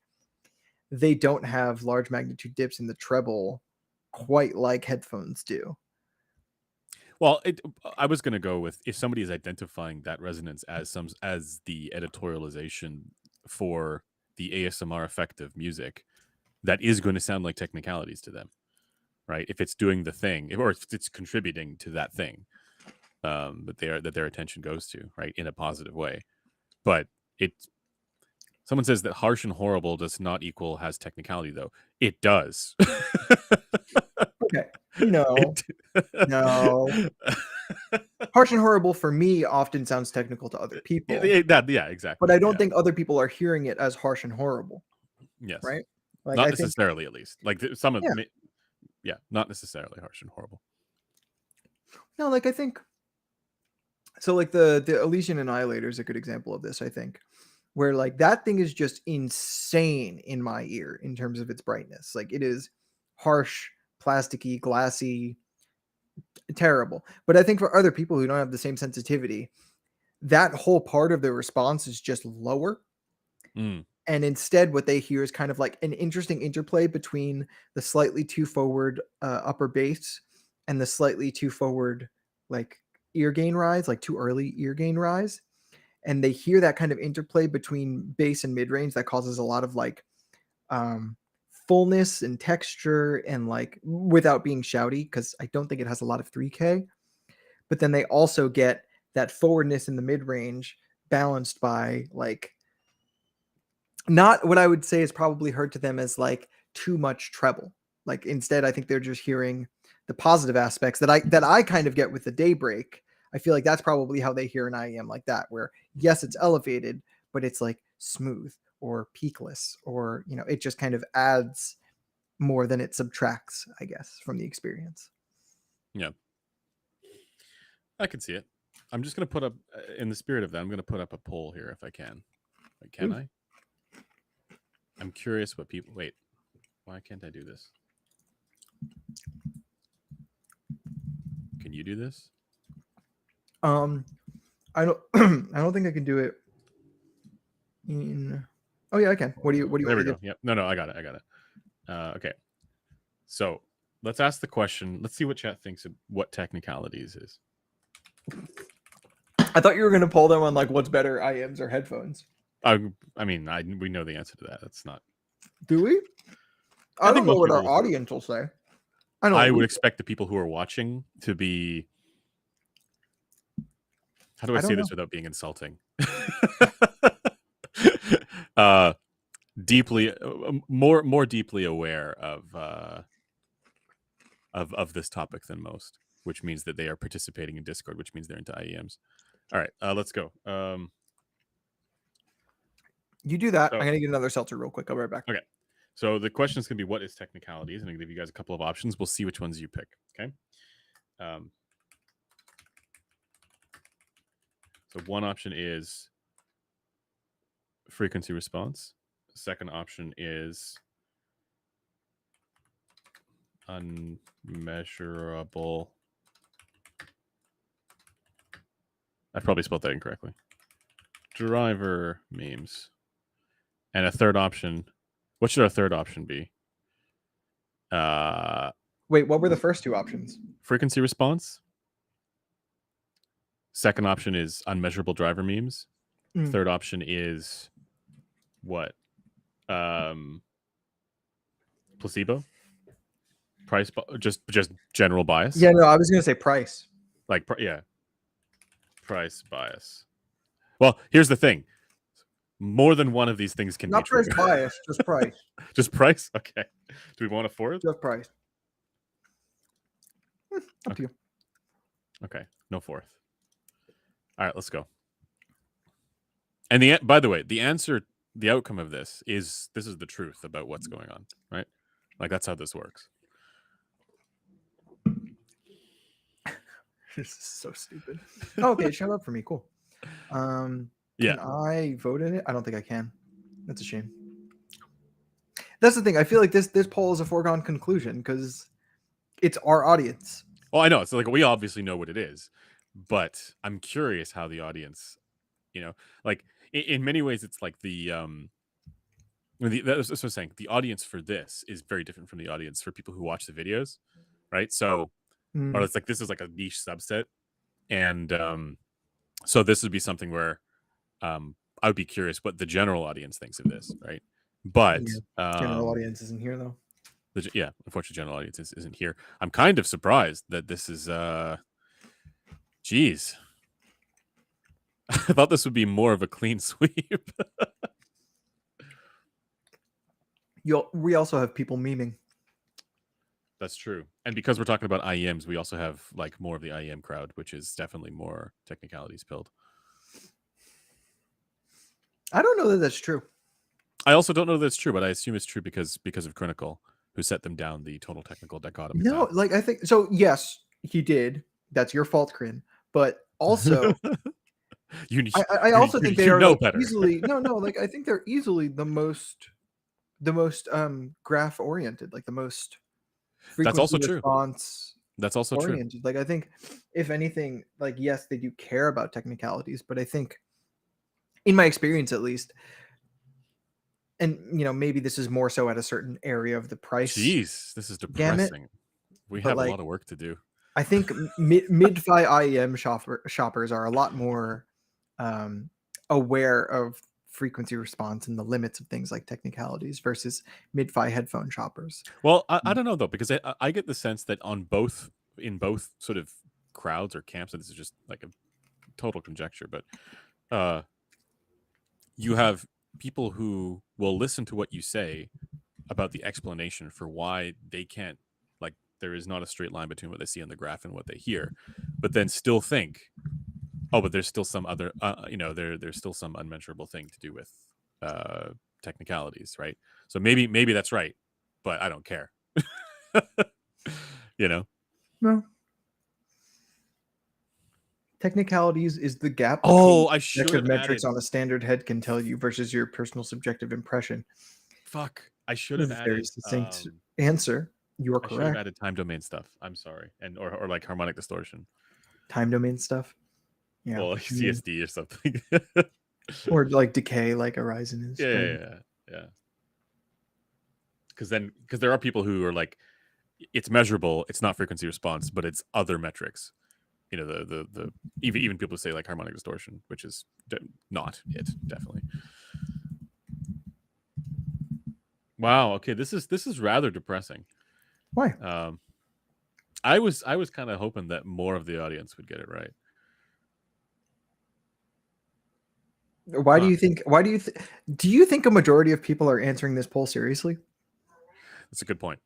they don't have large magnitude dips in the treble quite like headphones do. Well, I was going to go with if somebody is identifying that resonance as the editorialization for the ASMR effect of music, that is going to sound like technicalities to them, right? If it's doing the thing, or if it's contributing to that thing, that their attention goes to, right, in a positive way. But it, someone says that harsh and horrible does not equal has technicality, though. It does. Okay. No, it, no. Harsh and horrible for me often sounds technical to other people, yeah, exactly. but I don't Yeah. think other people are hearing it as harsh and horrible, Yes. right? Like Not I think, necessarily, at least. Like some of, yeah, yeah, not necessarily harsh and horrible. no, like I think so. Like the Elysian Annihilator is a good example of this. I think where like that thing is just insane in my ear in terms of its brightness. Like it is harsh, plasticky, glassy, terrible. But I think for other people who don't have the same sensitivity, that whole part of the response is just lower. Mm, And instead, what they hear is kind of like an interesting interplay between the slightly too forward upper bass and the slightly too forward like ear gain rise, like too early ear gain rise, and they hear that kind of interplay between bass and mid range that causes a lot of like um, fullness and texture and like without being shouty, because I don't think it has a lot of 3K. But then they also get that forwardness in the mid range balanced by like not what I would say is probably heard to them as like too much treble. Like instead, I think they're just hearing the positive aspects that I kind of get with the Daybreak. I feel like that's probably how they hear an IEM like that, where yes, it's elevated, but it's like smooth or peakless, or it just kind of adds more than it subtracts, I guess, from the experience. Yeah, I can see it. I'm just gonna put up, in the spirit of that, I'm gonna put up a poll here if I can. Wait, can I? I'm curious what people. Wait, why can't I do this? Can you do this? I don't I don't think I can do it in. Oh yeah, I can. What do you There we want me go. Yep. No, I got it. Okay. So let's ask the question. Let's see what chat thinks of what technicalities is. I thought you were gonna poll them on like what's better, IEMs or headphones. I mean, we know the answer to that. That's not. Do we? I don't know what our audience will say. I would expect the people who are watching to be. How do I say this without being insulting? Deeply, more deeply aware of this topic than most, which means that they are participating in Discord, which means they're into IEMs. All right, let's go. You do that. I'm gonna get another seltzer real quick. I'll be right back. Okay. So the question is going to be, what is technicalities? And I'm going to give you guys a couple of options. We'll see which ones you pick. Okay. So one option is frequency response. Second option is unmeasurable. I probably spelled that incorrectly. Driver memes. And a third option. What should our third option be? Wait, what were the first two options? Frequency response. Second option is unmeasurable driver memes. Third option is what? Placebo? Price? Just general bias? Yeah, no, I was going to say price. Like, yeah. Price bias. Well, here's the thing. More than one of these things can be true. Not price bias, just price. Just price? Okay. Do we want a fourth? Just price. Up to you. Okay. No fourth. All right, let's go. And by the way, the outcome of this is the truth about what's going on, right? Like, that's how this works. This is so stupid. Oh, okay, shut up for me. Cool. Yeah. Can I vote in it? I don't think I can. That's a shame. That's the thing. I feel like this poll is a foregone conclusion because it's our audience. Well, I know. It's like we obviously know what it is, but I'm curious how the audience, like in many ways, it's like that's what I'm saying. The audience for this is very different from the audience for people who watch the videos, right? So, or it's like this is like a niche subset, and so this would be something where I would be curious what the general audience thinks of this, right? But general audience isn't here though. Unfortunately, general audience isn't here. I'm kind of surprised that this is. Geez, I thought this would be more of a clean sweep. We also have people memeing. That's true. And because we're talking about IEMs, we also have like more of the IEM crowd, which is definitely more technicalities pilled. I don't know that that's true. I also don't know that it's true, but I assume it's true because of Critical, who set them down the total technical dichotomy. No, path. like I think so. Yes, he did. That's your fault, Crin. But also, I also think they are like better. easily like I think they're easily the most graph oriented, like the most frequency That's also response. True. That's also oriented. true. Like I think if anything, like yes, they do care about technicalities, but I think in my experience at least, and maybe this is more so at a certain area of the price. Jeez, this is depressing. We have a lot of work to do. I think mid-fi IEM shoppers are a lot more aware of frequency response and the limits of things like technicalities versus mid-fi headphone shoppers. Well, I don't know though, because I get the sense that in both sort of crowds or camps, and this is just like a total conjecture, but you have people who will listen to what you say about the explanation for why they can't, like, there is not a straight line between what they see on the graph and what they hear, but then still think, oh, but there's still some other, there's still some unmentionable thing to do with technicalities, right? So maybe that's right, but I don't care. you know? No. Technicalities is the gap between Oh, I should objective have metrics added. on a standard head can tell you versus your personal subjective impression. Fuck. I should This have is a very added. succinct answer. You are I should have correct. added time domain stuff. I'm sorry, and or like harmonic distortion. Time domain stuff. Yeah. Well, like CSD or something. Or like decay, like Horizon is. Yeah. Because there are people who are like, it's measurable, it's not frequency response, but it's other metrics. You know, the even people say like harmonic distortion, which is not it, definitely. Wow. Okay, this is rather depressing. Why? I was kind of hoping that more of the audience would get it right. Why do you think? Do you think a majority of people are answering this poll seriously? That's a good point.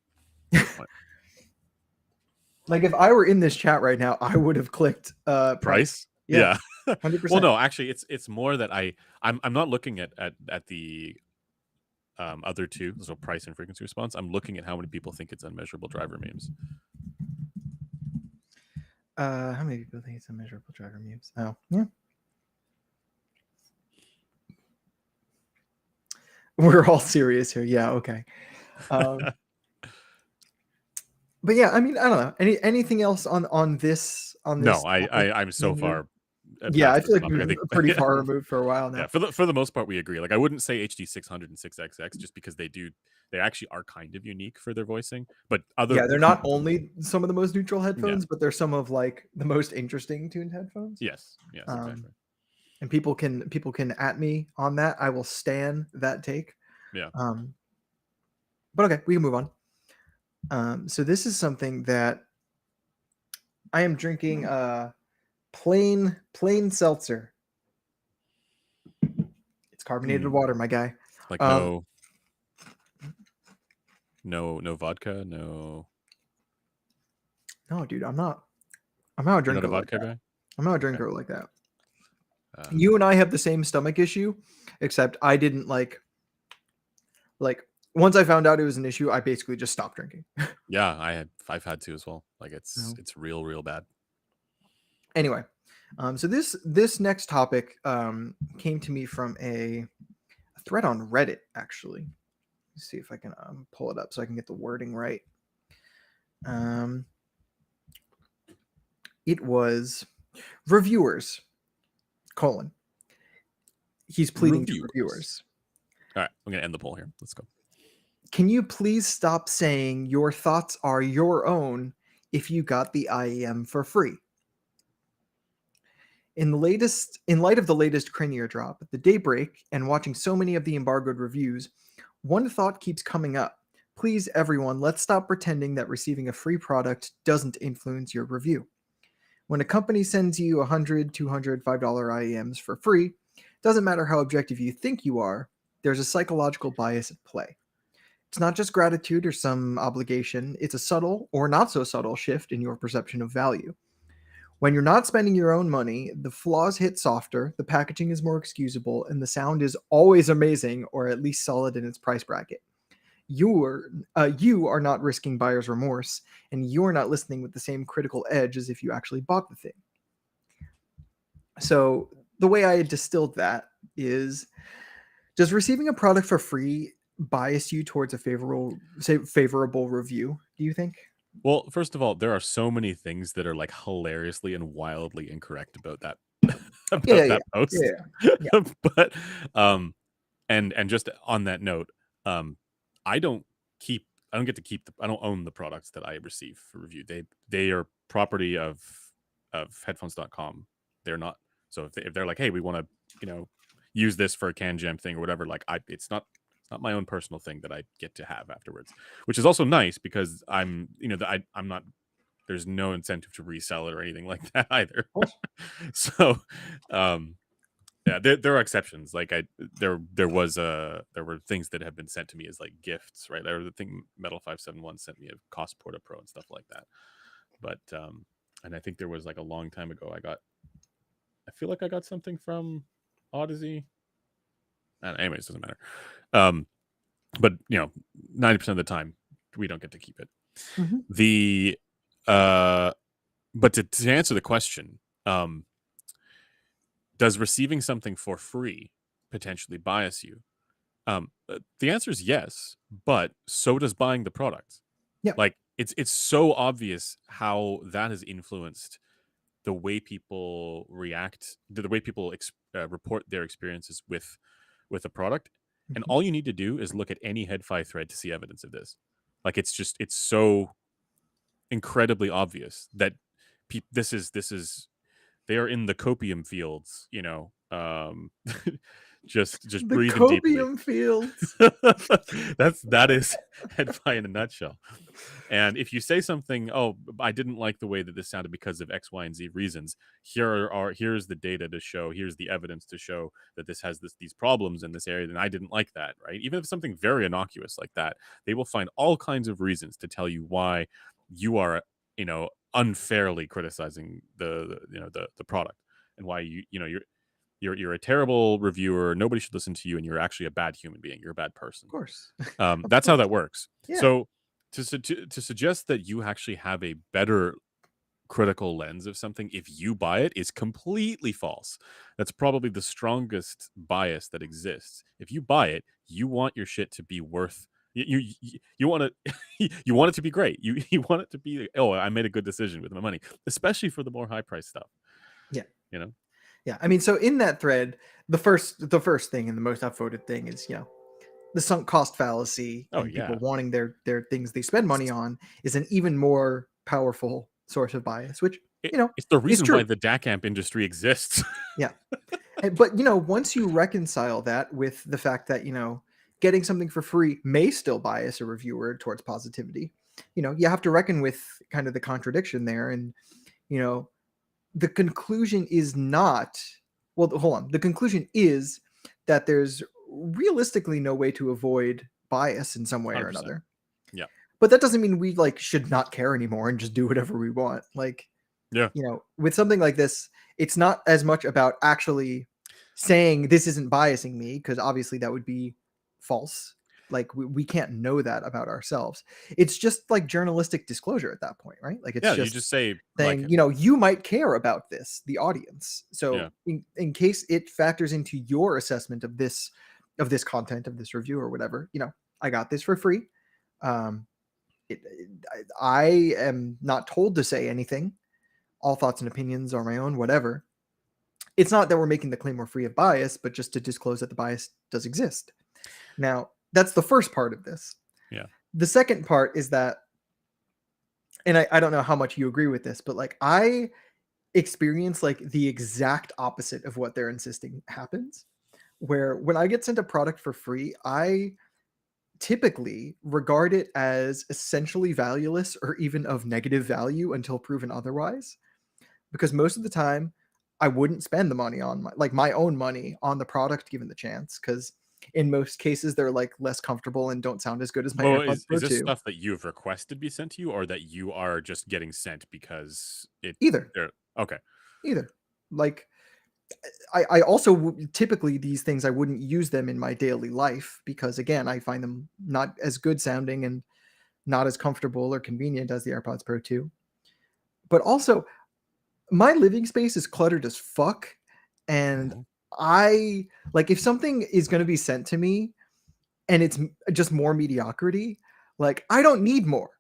Like if I were in this chat right now, I would have clicked price. Yeah. 100%. Well, no, actually, it's more that I'm not looking at the other two, so price and frequency response. I'm looking at how many people think it's unmeasurable driver memes. How many people think it's unmeasurable driver memes? Oh, yeah. We're all serious here. Yeah, okay. But yeah, I mean, I don't know. Anything else on this? No, I'm so far. Yeah, I past feel this like topic. we've I been think pretty far removed for a while now. Yeah, for the most part, we agree. Like, I wouldn't say HD 600 and 6XX just because they actually are kind of unique for their voicing. But they're not only some of the most neutral headphones, but they're some of like the most interesting tuned headphones. Yes, exactly. And people can at me on that. I will stand that take. Yeah. But okay, we can move on. So this is something that I am drinking plain seltzer. It's carbonated water, my guy. Like no vodka, no. No, dude, I'm not a drinker like that. Guy? I'm not a drinker like that. You and I have the same stomach issue, except I didn't like once I found out it was an issue, I basically just stopped drinking. Yeah, I've had to as well. Like it's real bad. Anyway, so this next topic came to me from a thread on Reddit, actually. Let's see if I can pull it up so I can get the wording right. It was reviewers, : he's pleading to reviewers. All right, I'm going to end the poll here. Let's go. Can you please stop saying your thoughts are your own if you got the IEM for free? In light of the latest Cranier drop, the daybreak, and watching so many of the embargoed reviews, one thought keeps coming up. Please, everyone, let's stop pretending that receiving a free product doesn't influence your review. When a company sends you $100, $200, $5 IEMs for free, doesn't matter how objective you think you are, there's a psychological bias at play. It's not just gratitude or some obligation, it's a subtle or not so subtle shift in your perception of value. When you're not spending your own money, the flaws hit softer, the packaging is more excusable, and the sound is always amazing or at least solid in its price bracket. You are not risking buyer's remorse, and you're not listening with the same critical edge as if you actually bought the thing. So the way I distilled that is, does receiving a product for free bias you towards a favorable review, do you think? Well, first of all, there are so many things that are like hilariously and wildly incorrect about that post. Yeah. But and just on that note, I don't get to keep I don't own the products that I receive for review. They are property of headphones.com. They're not. So if they're like, hey, we want to, use this for a can jam thing or whatever, like it's not my own personal thing that I get to have afterwards, which is also nice because I'm not, there's no incentive to resell it or anything like that either. So, yeah, there are exceptions. Like there were things that have been sent to me as like gifts, right? There was the thing Metal 571 sent me a Cost Porta Pro and stuff like that. But and I think there was like a long time ago I feel like I got something from Odyssey. Anyways, doesn't matter. But 90% of the time we don't get to keep it. Mm-hmm. The but to answer the question, does receiving something for free potentially bias you? The answer is yes, but so does buying the product. Yeah. Like it's so obvious how that has influenced the way people react, the way people report their experiences with a product. Mm-hmm. And all you need to do is look at any HeadFi thread to see evidence of this. Like it's so incredibly obvious that this is they are in the copium fields, just The breathing deeply. copium fields. that is HeadFi in a nutshell. And if you say something, oh, I didn't like the way that this sounded because of X, Y, and Z reasons, here's the data to show, here's the evidence to show that this has these problems in this area, then I didn't like that, right? Even if it's something very innocuous like that, they will find all kinds of reasons to tell you why you are, unfairly criticizing the product, and why you're a terrible reviewer. Nobody should listen to you, and you're actually a bad human being. You're a bad person. Of course. That's how that works. Yeah. So to suggest that you actually have a better critical lens of something if you buy it is completely false. That's probably the strongest bias that exists. If you buy it, you want your shit to be worth. You want it you want it to be great. You want it to be, oh, I made a good decision with my money, especially for the more high price stuff. Yeah. Yeah. I mean, so in that thread, the first thing and the most upvoted thing is, the sunk cost fallacy and people wanting their things they spend money on is an even more powerful source of bias, which it's the reason why the DAC amp industry exists. Yeah. But once you reconcile that with the fact that getting something for free may still bias a reviewer towards positivity, you have to reckon with kind of the contradiction there. And the conclusion is not, well, hold on, the conclusion is that there's realistically no way to avoid bias in some way 100%. Or another. Yeah. But that doesn't mean we should not care anymore and just do whatever we want. With something like this, it's not as much about actually saying this isn't biasing me, because obviously that would be false. Like we can't know that about ourselves. It's just like journalistic disclosure at that point, right? Like it's you just say saying, you might care about this, the audience. So in case it factors into your assessment of this content, of this review or whatever, I got this for free. I am not told to say anything. All thoughts and opinions are my own, whatever. It's not that we're making the claim we're free of bias, but just to disclose that the bias does exist. Now, that's the first part of this. Yeah. The second part is that, and I don't know how much you agree with this, but I experience the exact opposite of what they're insisting happens, where when I get sent a product for free, I typically regard it as essentially valueless or even of negative value until proven otherwise. Because most of the time, I wouldn't spend the money on my own money on the product given the chance, because in most cases they're less comfortable and don't sound as good as my AirPods Pro 2. Is this stuff that you've requested be sent to you, or that you are just getting sent because it? Either. Okay. Either. I also typically, these things I wouldn't use them in my daily life because, again, I find them not as good sounding and not as comfortable or convenient as the AirPods Pro 2. But also, my living space is cluttered as fuck, and I if something is going to be sent to me and it's just more mediocrity, I don't need more.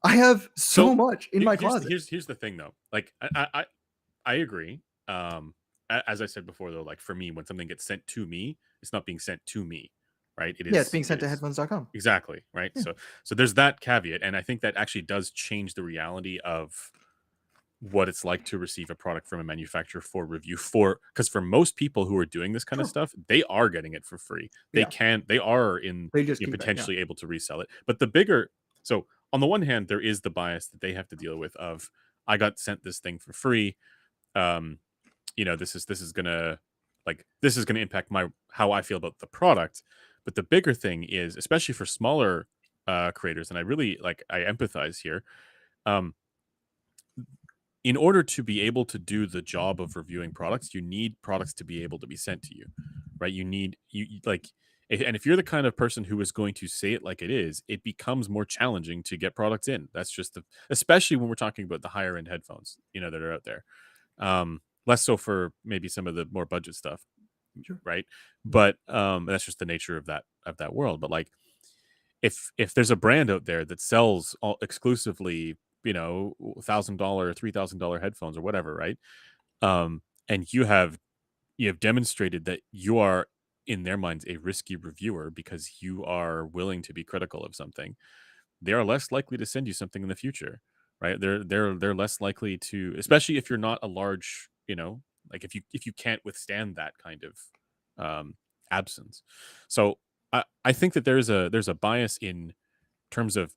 I have so much in my closet. Here's the thing though. I agree. As I said before though, for me, when something gets sent to me, it's not being sent to me, right? It's being sent to headphones.com. Exactly, right? Yeah. So there's that caveat, and I think that actually does change the reality of what it's like to receive a product from a manufacturer for review, because for most people who are doing this kind of Sure. stuff, they are getting it for free. Yeah. They are in, They just keep it. Yeah. potentially able to resell it. But the bigger, so on the one hand, there is the bias that they have to deal with of, I got sent this thing for free. Um, this is gonna impact how I feel about the product. But the bigger thing is, especially for smaller creators, and I empathize here. Um, in order to be able to do the job of reviewing products, you need products to be able to be sent to you, right? And if you're the kind of person who is going to say it like it is, it becomes more challenging to get products in. That's just especially when we're talking about the higher end headphones, that are out there. Less so for maybe some of the more budget stuff, Sure. right? But that's just the nature of that world. But like, if there's a brand out there that sells exclusively, $1,000, $3,000 headphones or whatever, right? And you have demonstrated that you are, in their minds, a risky reviewer because you are willing to be critical of something. They are less likely to send you something in the future, right? They're less likely to, especially if you're not a large, like if you can't withstand that kind of absence. So I think that there's a bias in terms of,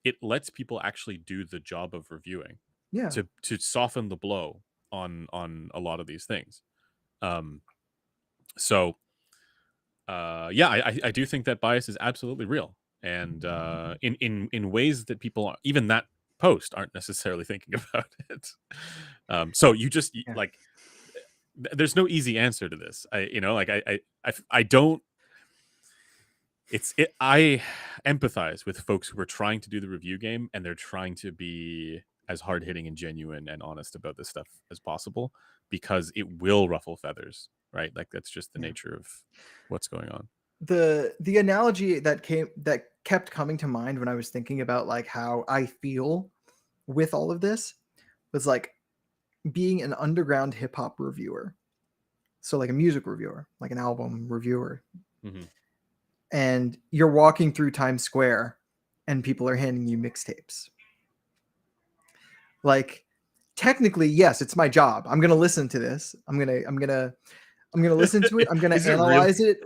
it lets people actually do the job of reviewing Yeah. to soften the blow on a lot of these things. Um, so yeah, I do think that bias is absolutely real, and in ways that people even that post aren't necessarily thinking about it. So you just Yeah. like, there's no easy answer to this. I don't. I empathize with folks who are trying to do the review game, and they're trying to be as hard hitting and genuine and honest about this stuff as possible, because it will ruffle feathers, right? Like, that's just the Yeah. nature of what's going on. The analogy that kept coming to mind when I was thinking about like how I feel with all of this was like being an underground hip hop reviewer. So like a music reviewer, like an album reviewer. Mm-hmm. And you're walking through Times Square and people are handing you mixtapes. Like, technically, yes, it's my job. I'm going to listen to this. I'm going to listen to it. I'm going Is to it really? analyze it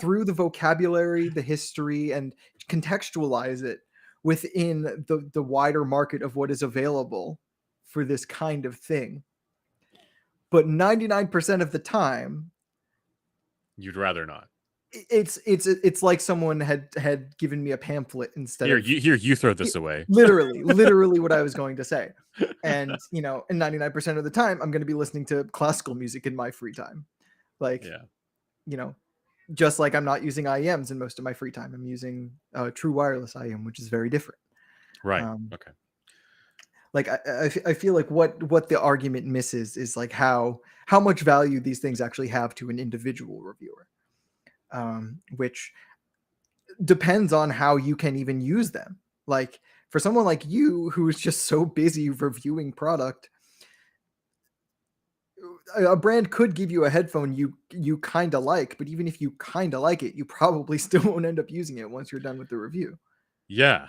through the vocabulary, the history, and contextualize it within the wider market of what is available for this kind of thing. But 99% of the time, You'd rather not. it's like someone had given me a pamphlet instead of You throw this away. literally what I was going to say. And and 99% of the time I'm going to be listening to classical music in my free time. Like, Yeah. Just like I'm not using IEMs in most of my free time. I'm using true wireless IEM, which is very different. Right. Okay. Like I feel like what the argument misses is like how much value these things actually have to an individual reviewer, which depends on how you can even use them. Like, for someone like you who is just so busy reviewing product, a brand could give you a headphone you kind of like, but even if you kind of like it, you probably still won't end up using it once you're done with the review. Yeah.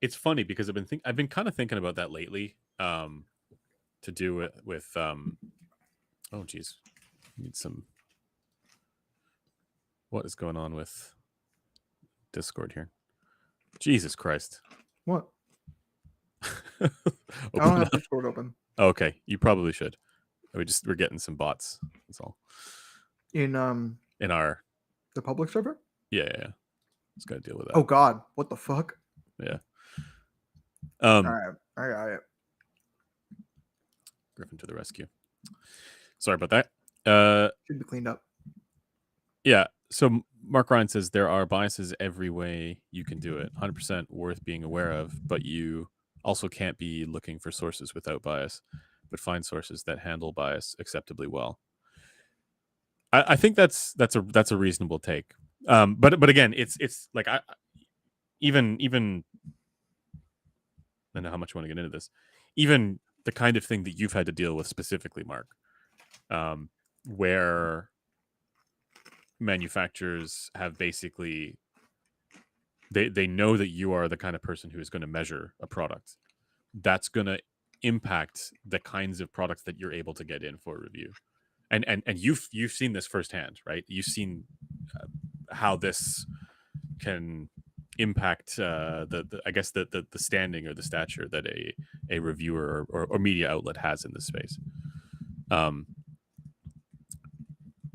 It's funny because I've been kind of thinking about that lately. To do it with oh geez. Need some What is going on with Discord here? Jesus Christ. What? I don't Open have up. Discord open. Okay, you probably should. We're getting some bots. That's all. In In our the public server? yeah. Just gotta deal with that. Oh God, what the fuck? Yeah. All right, I got it. Griffin to the rescue. Sorry about that. Should be cleaned up. Yeah. So Mark Ryan says there are biases every way you can do it. 100% worth being aware of, but you also can't be looking for sources without bias, but find sources that handle bias acceptably well. I think that's a reasonable take. But again, it's like I even I don't know how much you want to get into this. Even the kind of thing that you've had to deal with specifically, Mark, where manufacturers have basically they know that you are the kind of person who is going to measure a product. That's going to impact the kinds of products that you're able to get in for review. And you've seen this firsthand, right? You've seen how this can impact the I guess the standing or the stature that a reviewer or media outlet has in this space.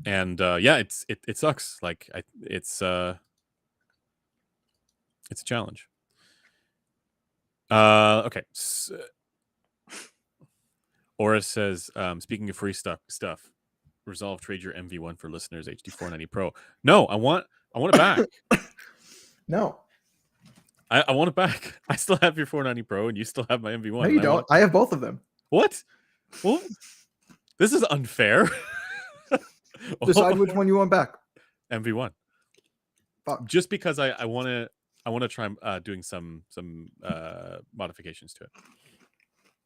And yeah, it sucks. Like it's a challenge. Okay. Oris says, speaking of free stuff, Resolve, trade your MV1 for listeners HD 490 Pro. No, I want it back. No, I want it back. I still have your 490 Pro, and you still have my MV1. no, you don't. I have both of them. What? Well, this is unfair. Decide which one you want back. MV1. Fuck. Just because I want to try doing some modifications to it.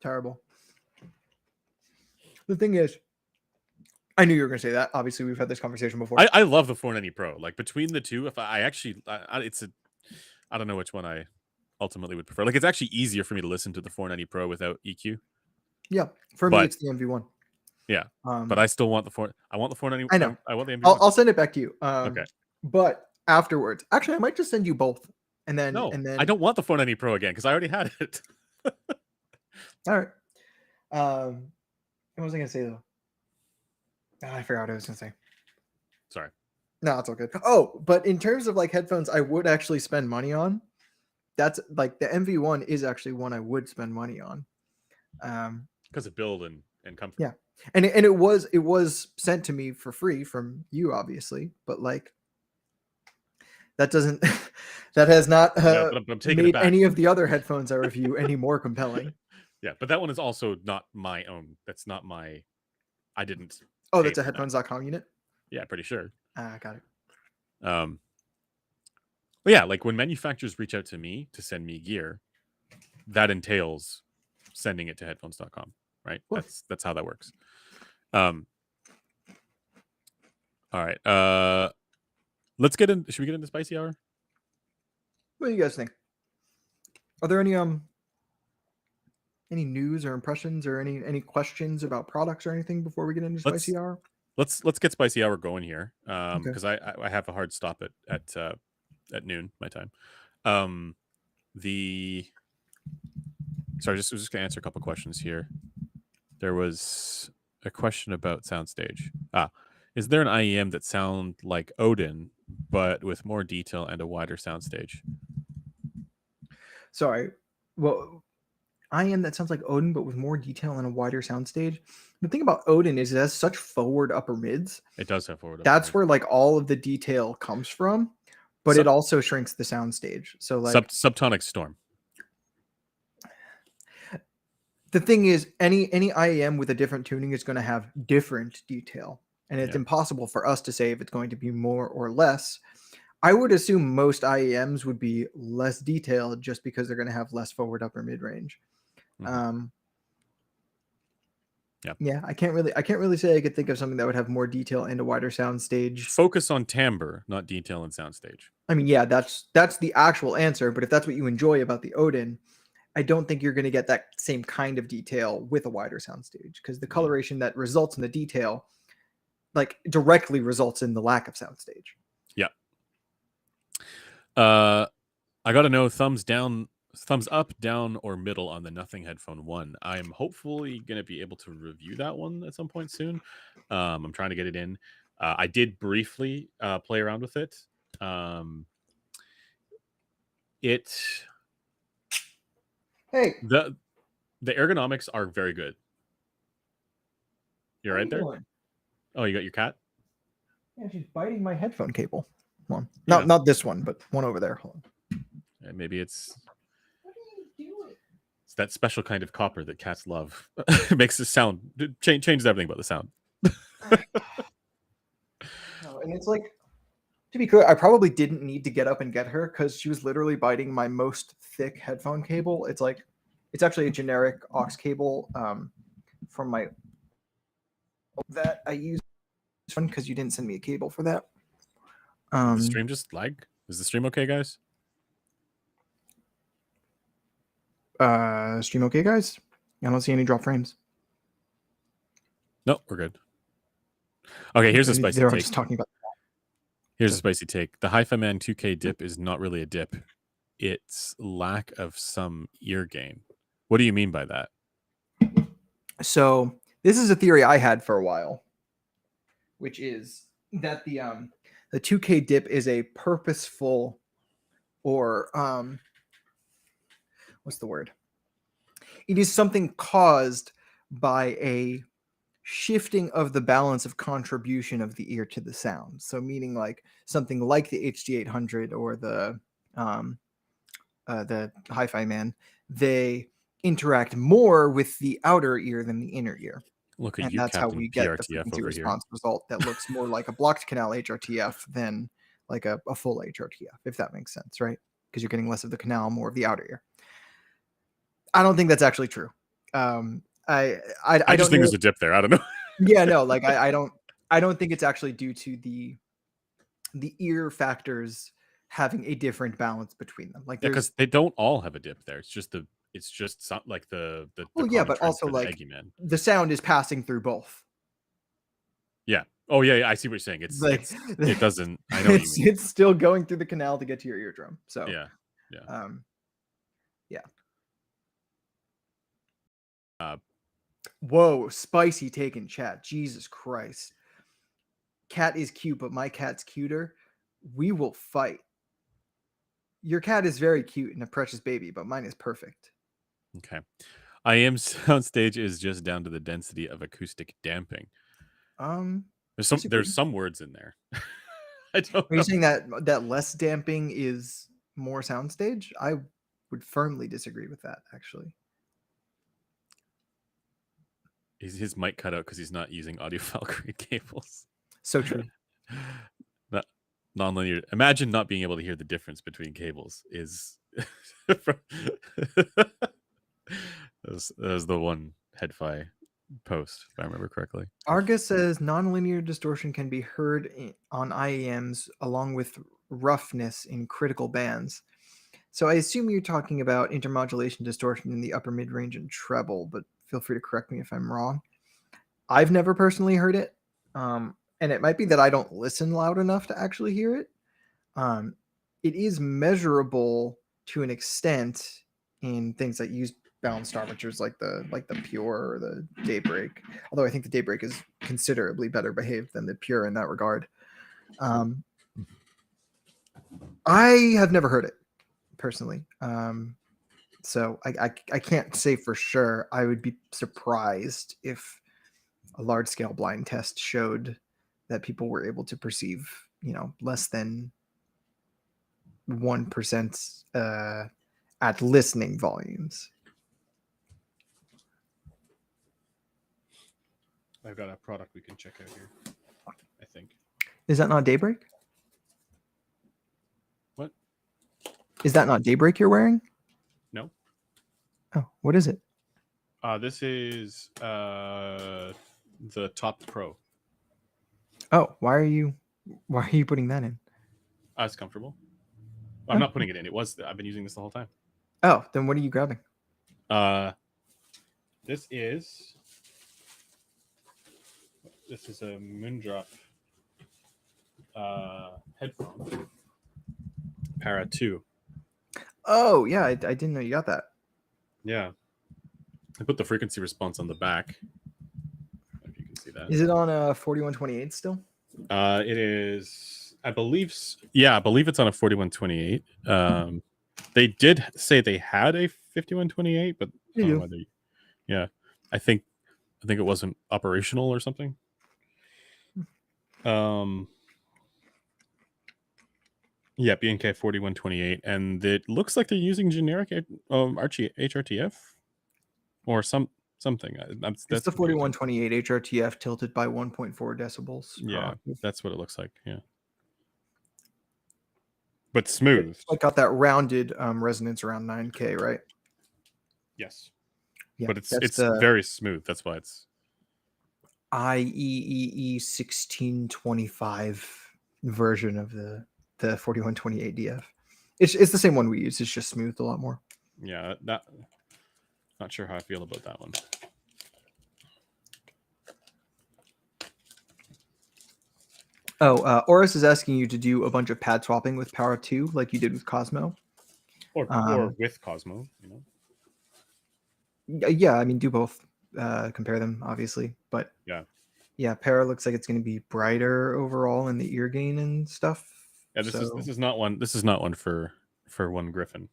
Terrible. The thing is, I knew you were going to say that. Obviously, we've had this conversation before. I love the 490 Pro. Like between the two, if I actually, I don't know which one I ultimately would prefer. Like it's actually easier for me to listen to the 490 Pro without EQ. Yeah, for me, it's the MV1. Yeah, but I still want I want the 490. I know. I want the MV1. I'll send it back to you. Okay. But afterwards, actually, I might just send you both, and then I don't want the 490 Pro again because I already had it. All right. What was I gonna say though? I forgot what I was gonna say. Sorry. No, it's all good. Oh, but in terms of like headphones, I would actually spend money on. That's like the MV1 is actually one I would spend money on. Because of build and comfort. Yeah, and it was sent to me for free from you, obviously, but like that doesn't that has not made any of the other headphones I review any more compelling. Yeah, but that one is also not my own. That's not my. I didn't. Oh, that's a headphones.com unit? Yeah, pretty sure. Got it. But yeah, like when manufacturers reach out to me to send me gear, that entails sending it to headphones.com, right? That's how that works. All right. Let's get in. Should we get into spicy hour? What do you guys think? Are there any news or impressions or any questions about products or anything before we get into spicy hour? Let's get spicy hour going here, because I have a hard stop at noon my time. Sorry, just gonna answer a couple questions here. There was a question about soundstage. Is there an IEM that sound like Odin but with more detail and a wider soundstage? Sorry, well. IEM that sounds like Odin, but with more detail and a wider soundstage. The thing about Odin is it has such forward upper mids. It does have forward. That's where like all of the detail comes from, but it also shrinks the soundstage. So like subtonic storm. The thing is, any IEM with a different tuning is going to have different detail, and it's impossible for us to say if it's going to be more or less. I would assume most IEMs would be less detailed just because they're going to have less forward upper mid range. Yeah, I can't really say I could think of something that would have more detail and a wider soundstage. Focus on timbre, not detail and soundstage. I mean, yeah, that's the actual answer. But if that's what you enjoy about the Odin, I don't think you're going to get that same kind of detail with a wider soundstage, because the coloration that results in the detail, like directly results in the lack of soundstage. Yeah. I got to know thumbs up, down, or middle on the Nothing Headphone 1. I'm hopefully going to be able to review that one at some point soon. I'm trying to get it in. I did briefly play around with it. Hey, the ergonomics are very good. You're right there. Doing? Oh, you got your cat? Yeah, she's biting my headphone cable. One, not this one, but one over there. Hold on. Yeah, maybe it's. What are you doing? It's that special kind of copper that cats love. It makes the sound. It changes everything about the sound. No, and it's like, to be clear, I probably didn't need to get up and get her because she was literally biting my most thick headphone cable. It's like, it's actually a generic aux cable from my that I use because you didn't send me a cable for that. The stream just lagged. Is the stream okay, guys? Stream okay, guys? I don't see any drop frames. No, we're good. Okay, here's a spicy They're take. just talking about. Here's a spicy take. The Hi-Fi Man 2K dip is not really a dip. It's lack of some ear gain. What do you mean by that? So this is a theory I had for a while, which is that the 2K dip is a purposeful, or what's the word? It is something caused by a shifting of the balance of contribution of the ear to the sound. So meaning like something like the HD800 or the Hi-Fi Man, they interact more with the outer ear than the inner ear. Look at And you, that's how Captain we get the PRTF frequency over here. response result that looks more like a blocked canal HRTF than like a full HRTF, if that makes sense, right? Because you're getting less of the canal, more of the outer ear. I don't think that's actually true. I just don't think know. there's a dip there. I don't know. Yeah, no, like I don't think it's actually due to the ear factors having a different balance between them. Like Because they don't all have a dip there. It's just some, like the well, yeah, common but trend also for the like Eggy Man. the sound is passing through both. Yeah. Oh yeah, I see what you're saying. Like it doesn't. I know what you mean. It's still going through the canal to get to your eardrum. So Yeah. Yeah. Uh, Whoa, spicy take in chat. Jesus Christ. Cat is cute, but my cat's cuter. We will fight. Your cat is very cute and a precious baby, but mine is perfect. Okay. IEM soundstage is just down to the density of acoustic damping. There's some words in there. I don't Are know. you saying that less damping is more soundstage? I would firmly disagree with that, actually. His mic cut out because he's not using audiophile grade cables. So true. Non-linear. Imagine not being able to hear the difference between cables. Is that was the one Headphone post, if I remember correctly. Argus says nonlinear distortion can be heard on IEMs along with roughness in critical bands. So I assume you're talking about intermodulation distortion in the upper mid-range and treble, but feel free to correct me if I'm wrong. I've never personally heard it, and it might be that I don't listen loud enough to actually hear it. It is measurable to an extent in things that use balanced armatures like the Pure or the Daybreak. Although I think the Daybreak is considerably better behaved than the Pure in that regard. I have never heard it personally. So I can't say for sure. I would be surprised if a large scale blind test showed that people were able to perceive, less than 1% at listening volumes. I've got a product we can check out here, I think. Is that not Daybreak? What? Is that not Daybreak you're wearing? No. Oh, what is it? This is the Top Pro. Oh, why are you putting that in? It's comfortable. I'm not putting it in. I've been using this the whole time. Oh, then what are you grabbing? This is a Moondrop headphone. Para 2. Oh, yeah, I didn't know you got that. Yeah. I put the frequency response on the back. If you can see that. Is it on a 4128 still? It is, I believe. Yeah, I believe it's on a 4128. They did say they had a 5128, but I don't know whether. Yeah, I think it wasn't operational or something. Yeah, BNK 4128, and it looks like they're using generic HRTF or something. That's the 4128 HRTF tilted by 1.4 decibels. Yeah, that's what it looks like. Yeah, but smooth. It's like got that rounded resonance around 9K, right? Yes. Yeah, but it's very smooth. That's why it's IEEE 1625 version of the 4128 DF. It's the same one we use. It's just smoothed a lot more. Yeah, Not sure how I feel about that one. Oh, Oris is asking you to do a bunch of pad swapping with Power 2 like you did with Cosmo. Or with Cosmo, you know. Yeah, I mean, do both. Compare them, obviously, but yeah, Para looks like it's going to be brighter overall in the ear gain and stuff. Yeah, this is not one. This is not one for one Griffin.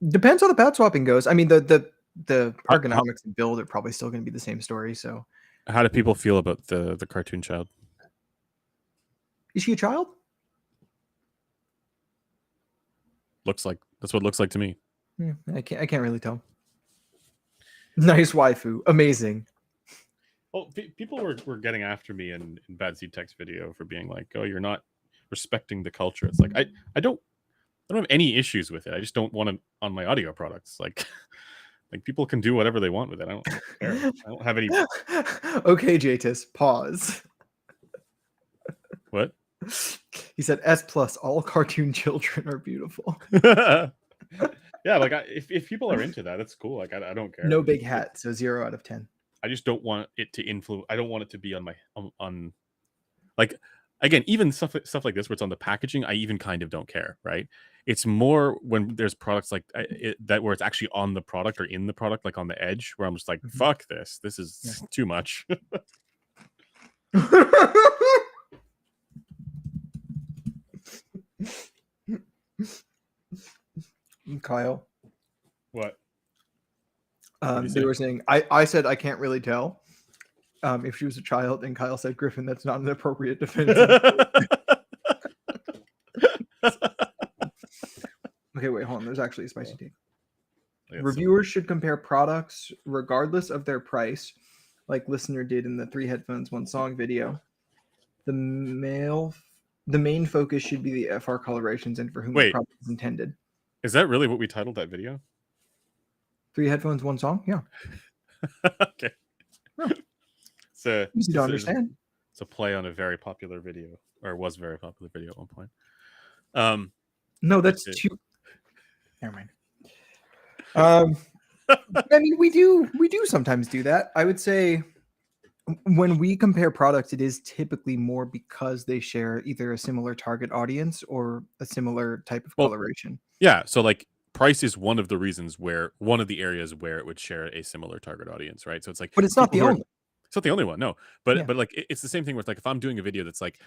Depends how the pad swapping goes. I mean, the ergonomics and build are probably still going to be the same story. So, how do people feel about the cartoon child? Is she a child? Looks like that's what it looks like to me. I can't really tell. Nice waifu, amazing. Well, people were getting after me in Bad Seed Tech's video for being like, "Oh, you're not respecting the culture." It's like I don't have any issues with it. I just don't want it on my audio products. Like people can do whatever they want with it. I don't care. I don't have any. Okay, Jatus, pause. What? He said, S plus, all cartoon children are beautiful. Yeah, like if people are into that, that's cool. Like I don't care. No big hat, so 0 out of 10. I just don't want it to influence. I don't want it to be on my on like, again, even stuff like this where it's on the packaging. I even kind of don't care, right? It's more when there's products like that where it's actually on the product or in the product, like on the edge, where I'm just like, fuck this. This is too much. Kyle. What? They were saying, I said I can't really tell if she was a child, and Kyle said, Griffin, that's not an appropriate defense. Okay, wait, hold on. There's actually a spicy take. Reviewers should compare products regardless of their price, like listener did in the 3 headphones, 1 song video. The main focus should be the FR colorations and for whom the product is intended. Is that really what we titled that video? 3 headphones, 1 song? Yeah. Okay. Yeah. So easy to understand. It's a play on a very popular video, or was a very popular video at one point. No, that's too. Never mind. I mean, we do sometimes do that. I would say when we compare products, it is typically more because they share either a similar target audience or a similar type of coloration. Yeah. So like price is one of the reasons one of the areas where it would share a similar target audience, right? So it's like, but it's not the only. It's not the only one, no. But like it's the same thing with like if I'm doing a video that's like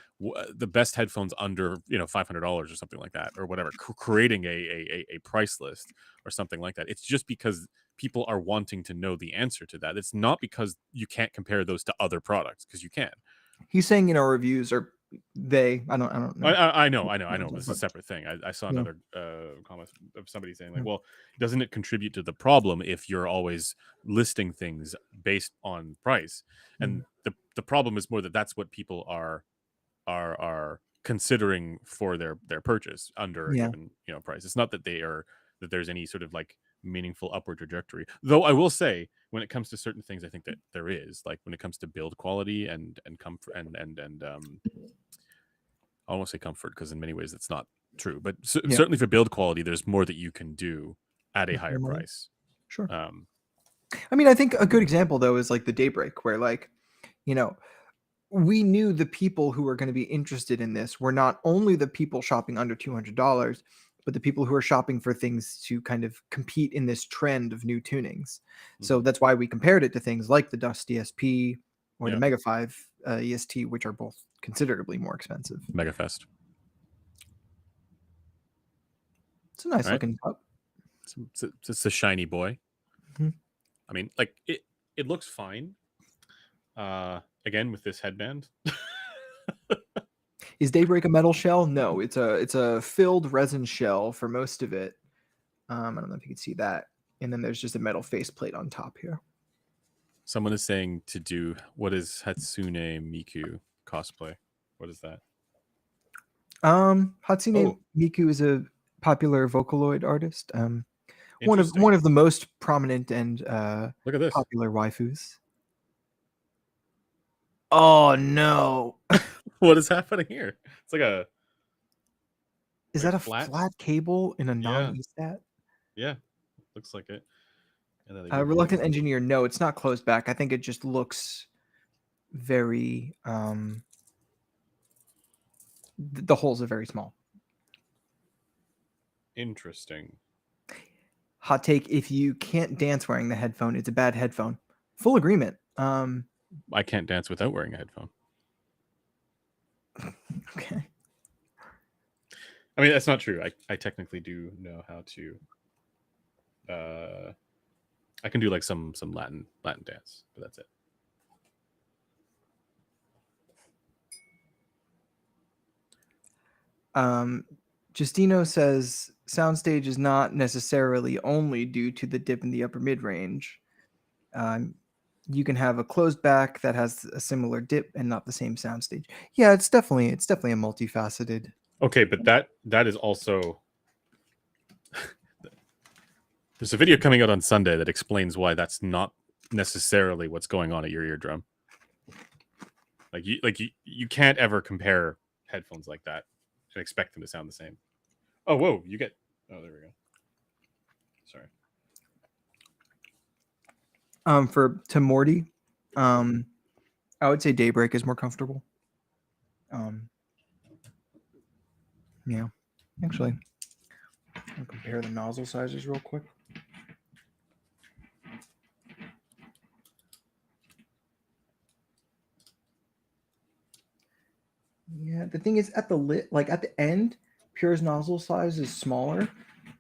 the best headphones under $500 or something like that or whatever, creating a price list or something like that. It's just because people are wanting to know the answer to that. It's not because you can't compare those to other products, because you can. He's saying in our reviews or they. I don't know. I know. This is a separate thing. I saw another comment of somebody saying like, well, doesn't it contribute to the problem if you're always listing things based on price? And the problem is more that that's what people are considering for their purchase under a given price. It's not that that there's any sort of like meaningful upward trajectory. Though I will say, when it comes to certain things, I think that there is, like when it comes to build quality and comfort and I won't say comfort because in many ways it's not true, but certainly for build quality, there's more that you can do at a higher price. Sure. I mean, I think a good example though is like the Daybreak, where like, we knew the people who were going to be interested in this were not only the people shopping under $200, but the people who are shopping for things to kind of compete in this trend of new tunings. So that's why we compared it to things like the Dust DSP or the Mega 5 EST, which are both considerably more expensive. Megafest. It's a nice looking cup. It's a shiny boy. I mean, like it looks fine. Again with this headband. Is Daybreak a metal shell? No, it's a filled resin shell for most of it. I don't know if you can see that. And then there's just a metal faceplate on top here. Someone is saying to do, what is Hatsune Miku cosplay? What is that? Hatsune Miku is a popular Vocaloid artist. One of the most prominent and look at this popular waifus. Oh no! What is happening here? It's like a. Is that a flat cable in a non-EStat? Yeah, looks like it. And then they reveal Reluctant it. engineer. No, it's not closed back. I think it just looks very. The holes are very small. Interesting. Hot take: if you can't dance wearing the headphone, it's a bad headphone. Full agreement. I can't dance without wearing a headphone. Okay. I mean, that's not true. I technically do know how to. I can do like some Latin dance, but that's it. Justino says soundstage is not necessarily only due to the dip in the upper mid range. You can have a closed back that has a similar dip and not the same soundstage. Yeah, it's definitely a multifaceted. Okay, but that is also. There's a video coming out on Sunday that explains why that's not necessarily what's going on at your eardrum. You can't ever compare headphones like that and expect them to sound the same. Oh, whoa, you get. Oh, there we go. Sorry. To Morty, I would say Daybreak is more comfortable. Yeah, actually, I'll compare the nozzle sizes real quick. Yeah, the thing is at the lip, like at the end, Pure's nozzle size is smaller,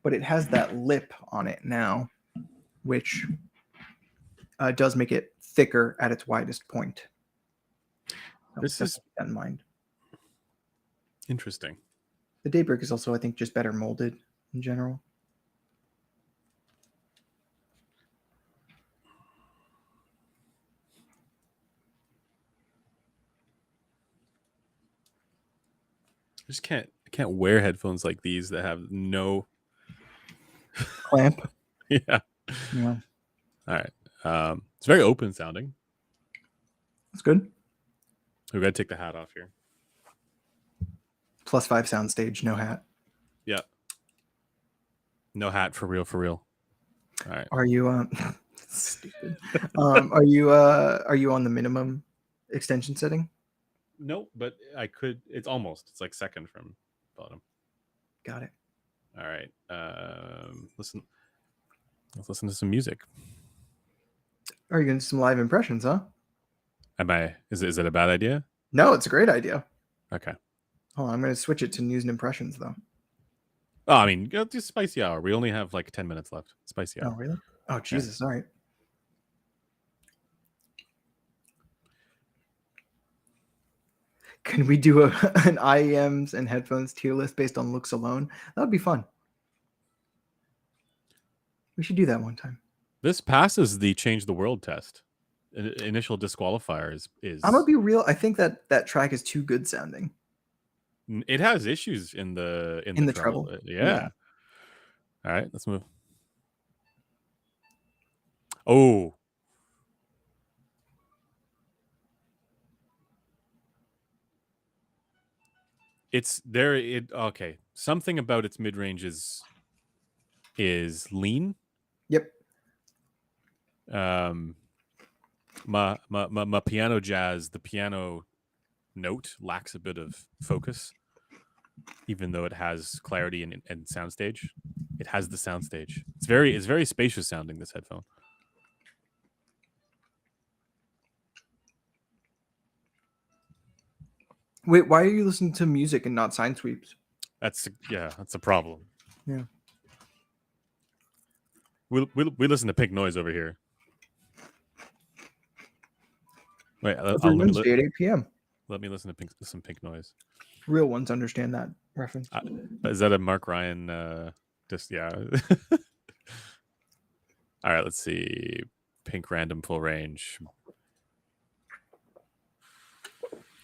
but it has that lip on it now, which does make it thicker at its widest point. So This is keep that in mind. Interesting. The Daybreak is also, I think, just better molded in general. I just can't wear headphones like these that have no clamp. Yeah. Yeah. All right. It's very open sounding. That's good. We got to take the hat off here. +5 soundstage, no hat. Yeah. No hat for real. All right. Are you stupid? Are you on the minimum extension setting? No, but I could. It's almost. It's like second from bottom. Got it. All right. Let's listen to some music. Are you going to do some live impressions, huh? Is it a bad idea? No, it's a great idea. Okay. Hold on, I'm going to switch it to news and impressions, though. Oh, I mean, just spicy hour. We only have like 10 minutes left. Spicy hour. Oh, really? Oh, Jesus. Yeah. All right. Can we do an IEMs and headphones tier list based on looks alone? That would be fun. We should do that one time. This passes the change the world test. Initial disqualifier is. I'm gonna be real. I think that track is too good sounding. It has issues in the treble. Yeah. All right, let's move. Oh. It's there. Okay. Something about its mid range is lean. Yep. My piano jazz, the piano note lacks a bit of focus, even though it has clarity and soundstage. It has the soundstage. It's very spacious sounding, this headphone. Wait, why are you listening to music and not sine sweeps? That's a problem. Yeah. We listen to Pink Noise over here. Wait, Every Wednesday at 8 p.m. Let me listen to some Pink Noise. Real ones understand that reference. Is that a Mark Ryan? Just yeah. All right, let's see. Pink random full range.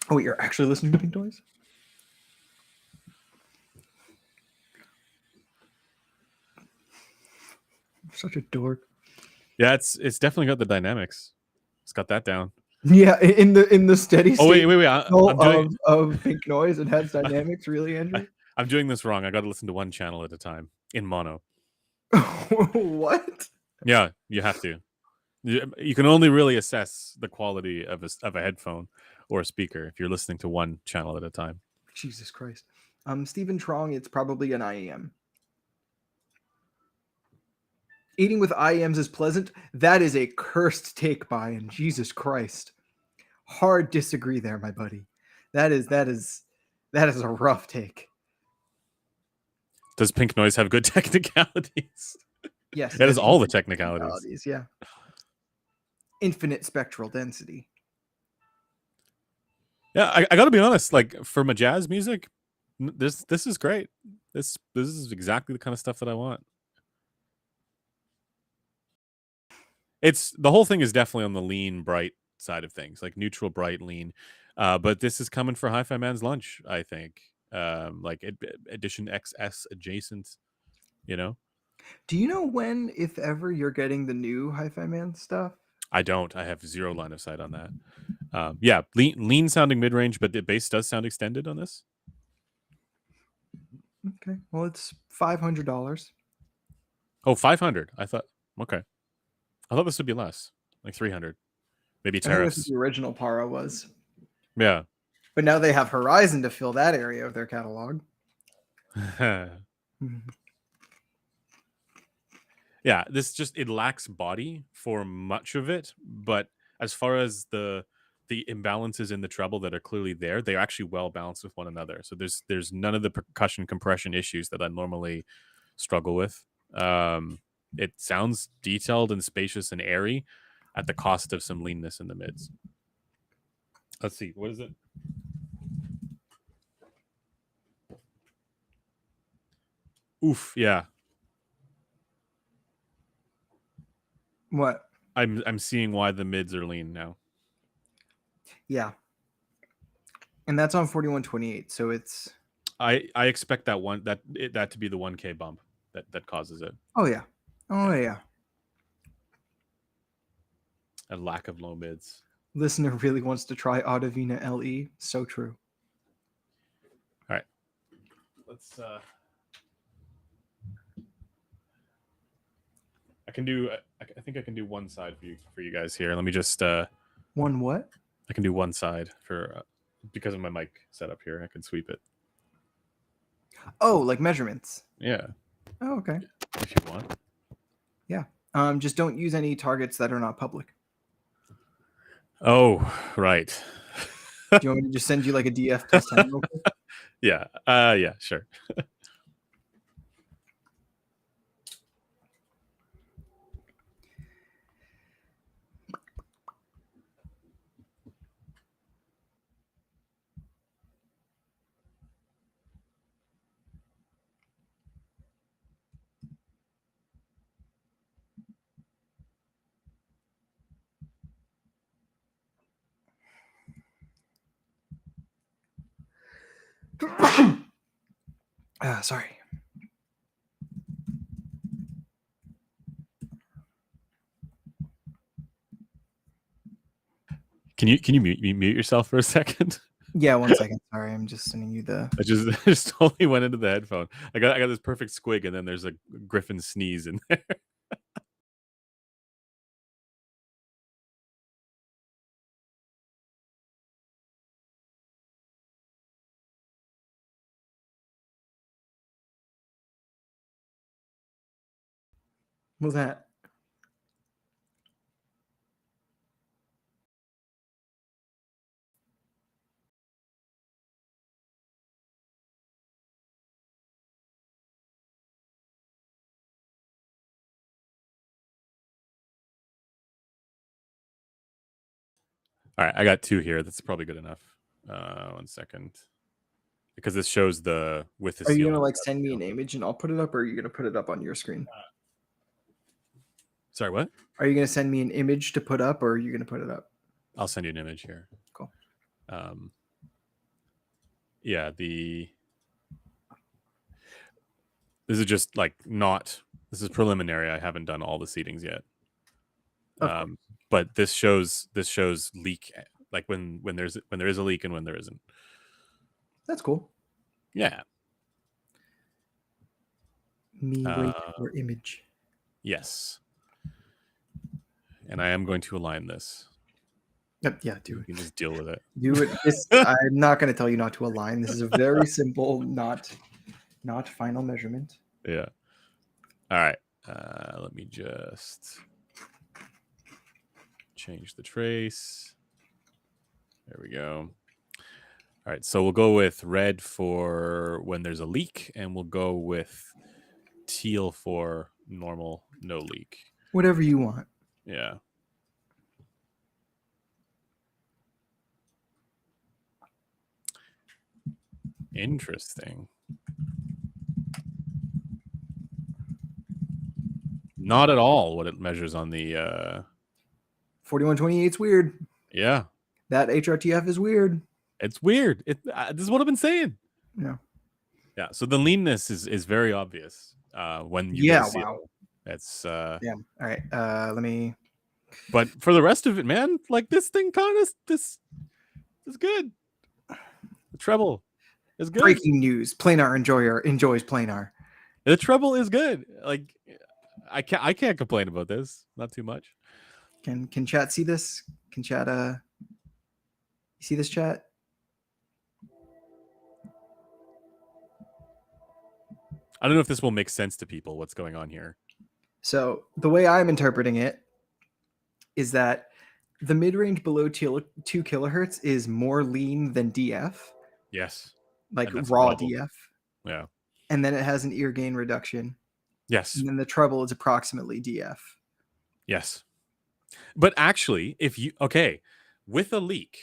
Oh, wait, you're actually listening to Pink Noise? Such a dork. Yeah, it's definitely got the dynamics. It's got that down. Yeah, in the steady state. Oh wait! I'm doing of Pink Noise. It has dynamics, really, Andrew. I'm doing this wrong. I got to listen to one channel at a time in mono. What? Yeah, you have to. You can only really assess the quality of a headphone or a speaker if you're listening to one channel at a time. Jesus Christ. Stephen Trong, it's probably an IEM. Eating with IEMs is pleasant. That is a cursed take by, and Jesus Christ. Hard disagree there, my buddy. That is a rough take. Does Pink Noise have good technicalities? Yes, It has all the technicalities. Yeah. Infinite spectral density. Yeah, I got to be honest. Like for my jazz music, this is great. This is exactly the kind of stuff that I want. It's the whole thing is definitely on the lean, bright side of things, like neutral, bright, lean. But this is coming for Hi-Fi Man's lunch, I think. Like Edition XS adjacent, you know. Do you know when, if ever, you're getting the new Hi-Fi Man stuff? I don't. I have zero line of sight on that. Yeah, lean sounding mid range, but the bass does sound extended on this. Okay, well, it's $500. Oh, 500. I thought. Okay, I thought this would be less, like 300, maybe I think that's what tariffs. the original Para was. Yeah. But now they have Horizon to fill that area of their catalog. Yeah, this just it lacks body for much of it, but as far as the imbalances in the treble that are clearly there, they're actually well balanced with one another. So there's none of the percussion compression issues that I normally struggle with. It sounds detailed and spacious and airy at the cost of some leanness in the mids. Let's see, what is it? Oof, yeah. What? I'm seeing why the mids are lean now. Yeah. And that's on 4128, so it's I expect that that to be the 1K bump that causes it. Oh yeah. Oh yeah. A lack of low mids. Listener really wants to try Audivina LE. So true. All right. Let's I can do I think I can do one side for you guys here. Let me just One what? I can do one side for because of my mic setup here. I can sweep it. Oh, like measurements. Yeah. Oh, okay. If you want. Yeah. Just don't use any targets that are not public. Oh, right. Do you want me to just send you like a DF plus 10 real quick? Yeah. Yeah, sure. Sorry. Can you mute yourself for a second? Yeah, 1 second. Sorry, I'm just sending you the. I just totally went into the headphone. I got this perfect squig, and then there's a griffin sneeze in there. What was that? All right, I got two here. That's probably good enough. 1 second, because this shows the with the Are you seal. gonna like send me an image and I'll put it up, or are you gonna put it up on your screen? Sorry, what? Are you gonna send me an image to put up, or are you gonna put it up? I'll send you an image here. Cool. Yeah, this is just like not. This is preliminary. I haven't done all the seatings yet. But this shows leak, like when there is a leak and when there isn't. That's cool. Yeah. Me wait for image. Yes. and I am going to align this. Yeah, do You it. can just deal with it. Do it. I'm not going to tell you not to align. This is a very simple, not final measurement. Yeah. All right. Let me just change the trace. There we go. All right. So we'll go with red for when there's a leak, and we'll go with teal for normal, no leak. Whatever you want. Yeah. Interesting. Not at all what it measures on the 4128's weird. Yeah. That HRTF is weird. It's weird. This is what I've been saying. Yeah. Yeah. So the leanness is very obvious when you get a seal. Wow. It's yeah. All right. Let me. But for the rest of it, man, like this thing kind of this is good. The treble is good. Breaking news: Planar enjoys planar. The treble is good. Like I can't complain about this. Not too much. Can chat see this? Can chat you see this, chat? I don't know if this will make sense to people. What's going on here? So the way I'm interpreting it is that the mid-range below 2 kilohertz is more lean than DF. Yes. Like raw DF. Yeah. And then it has an ear gain reduction. Yes. And then the treble is approximately DF. Yes. But actually, if you with a leak.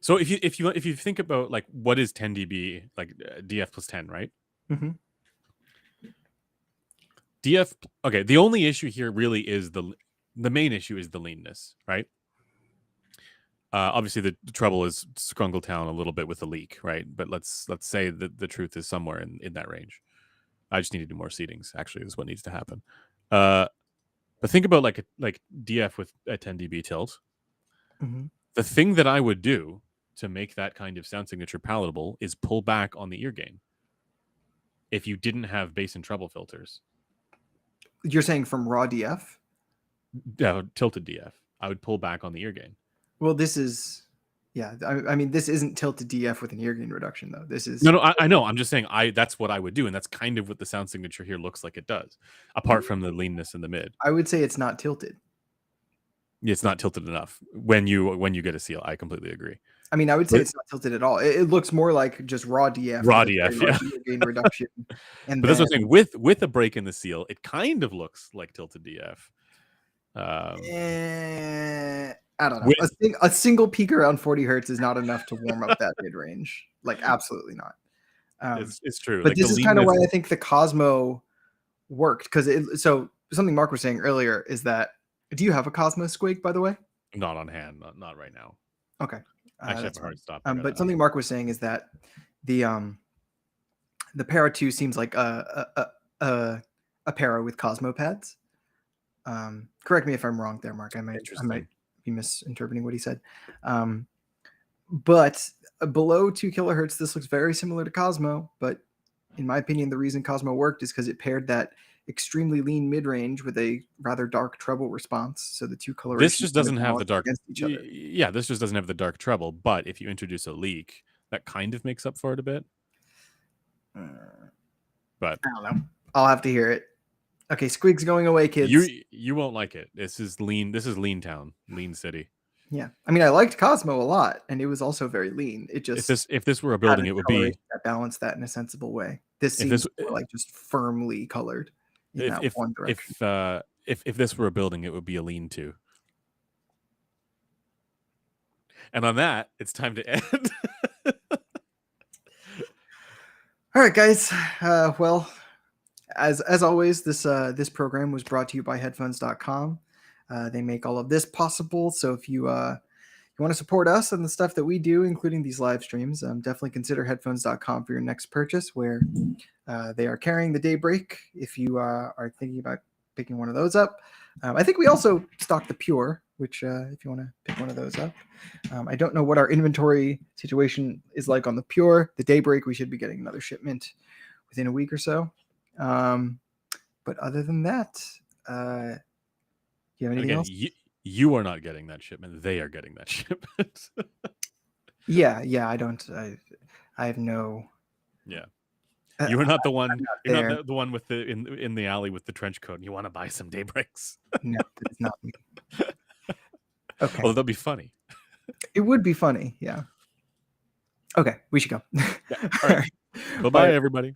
So if you think about like what is 10 dB, like DF plus 10, right? Mm-hmm. DF. Okay. The only issue here really is the main issue is the leanness, right? Obviously, the treble is scrungled down a little bit with the leak, right? But let's say that the truth is somewhere in that range. I just need to do more seedings. Actually, is what needs to happen. But think about like DF with a 10 dB tilt. Mm-hmm. The thing that I would do to make that kind of sound signature palatable is pull back on the ear gain. If you didn't have bass and treble filters, you're saying from raw DF? Yeah, tilted DF. I would pull back on the ear gain. Well, this is. Yeah, I mean, this isn't tilted DF with an ear gain reduction, though. This is no. I know. I'm just saying. That's what I would do, and that's kind of what the sound signature here looks like it does. Apart from the leanness in the mid, I would say it's not tilted. It's not tilted enough when you get a seal. I completely agree. I mean, I would say it's not tilted at all. It looks more like just raw DF. Raw DF, yeah. Ear gain reduction. But that's what I'm saying. With a break in the seal, it kind of looks like tilted DF. I don't know. A single peak around 40 hertz is not enough to warm up that mid range. Like, absolutely not. It's true. But like this is kind of why I think the Cosmo worked. Because so something Mark was saying earlier is that, do you have a Cosmo Squeak, by the way? Not on hand. Not right now. Okay. Actually, have a hard stop. But something Mark was saying is that the Para 2 seems like a Para with Cosmo pads. Correct me if I'm wrong there, Mark. I might be misinterpreting what he said. But below 2 kilohertz, this looks very similar to Cosmo. But in my opinion, the reason Cosmo worked is because it paired that extremely lean mid-range with a rather dark treble response. So the two colorations. This just doesn't have the dark. Each other. Yeah, this just doesn't have the dark treble. But if you introduce a leak, that kind of makes up for it a bit. But I don't know. I'll have to hear it. Okay, Squig's going away, kids. You won't like it. This is lean. This is lean town, lean city. Yeah, I mean, I liked Cosmo a lot, and it was also very lean. It just if this were a building, it would be balance that in a sensible way. This seems more like just firmly colored. If this were a building, it would be a lean-to. And on that, it's time to end. All right, guys. Well, as always, this program was brought to you by Headphones.com. They make all of this possible. So if you want to support us and the stuff that we do, including these live streams, definitely consider Headphones.com for your next purchase, where they are carrying the Daybreak if you are thinking about picking one of those up. I think we also stock the Pure, which if you want to pick one of those up. I don't know what our inventory situation is like on the Pure. The Daybreak, we should be getting another shipment within a week or so. But other than that, do you have anything Again, else? you are not getting that shipment. They are getting that shipment. Yeah, I don't. I have no. Yeah. You are not the one. I'm not You're there. not the one with the in the alley with the trench coat. And you want to buy some daybreaks. No, that is not me. Okay. Although that'd be funny. It would be funny. Yeah. Okay, we should go. Yeah. All right. Bye-bye, everybody.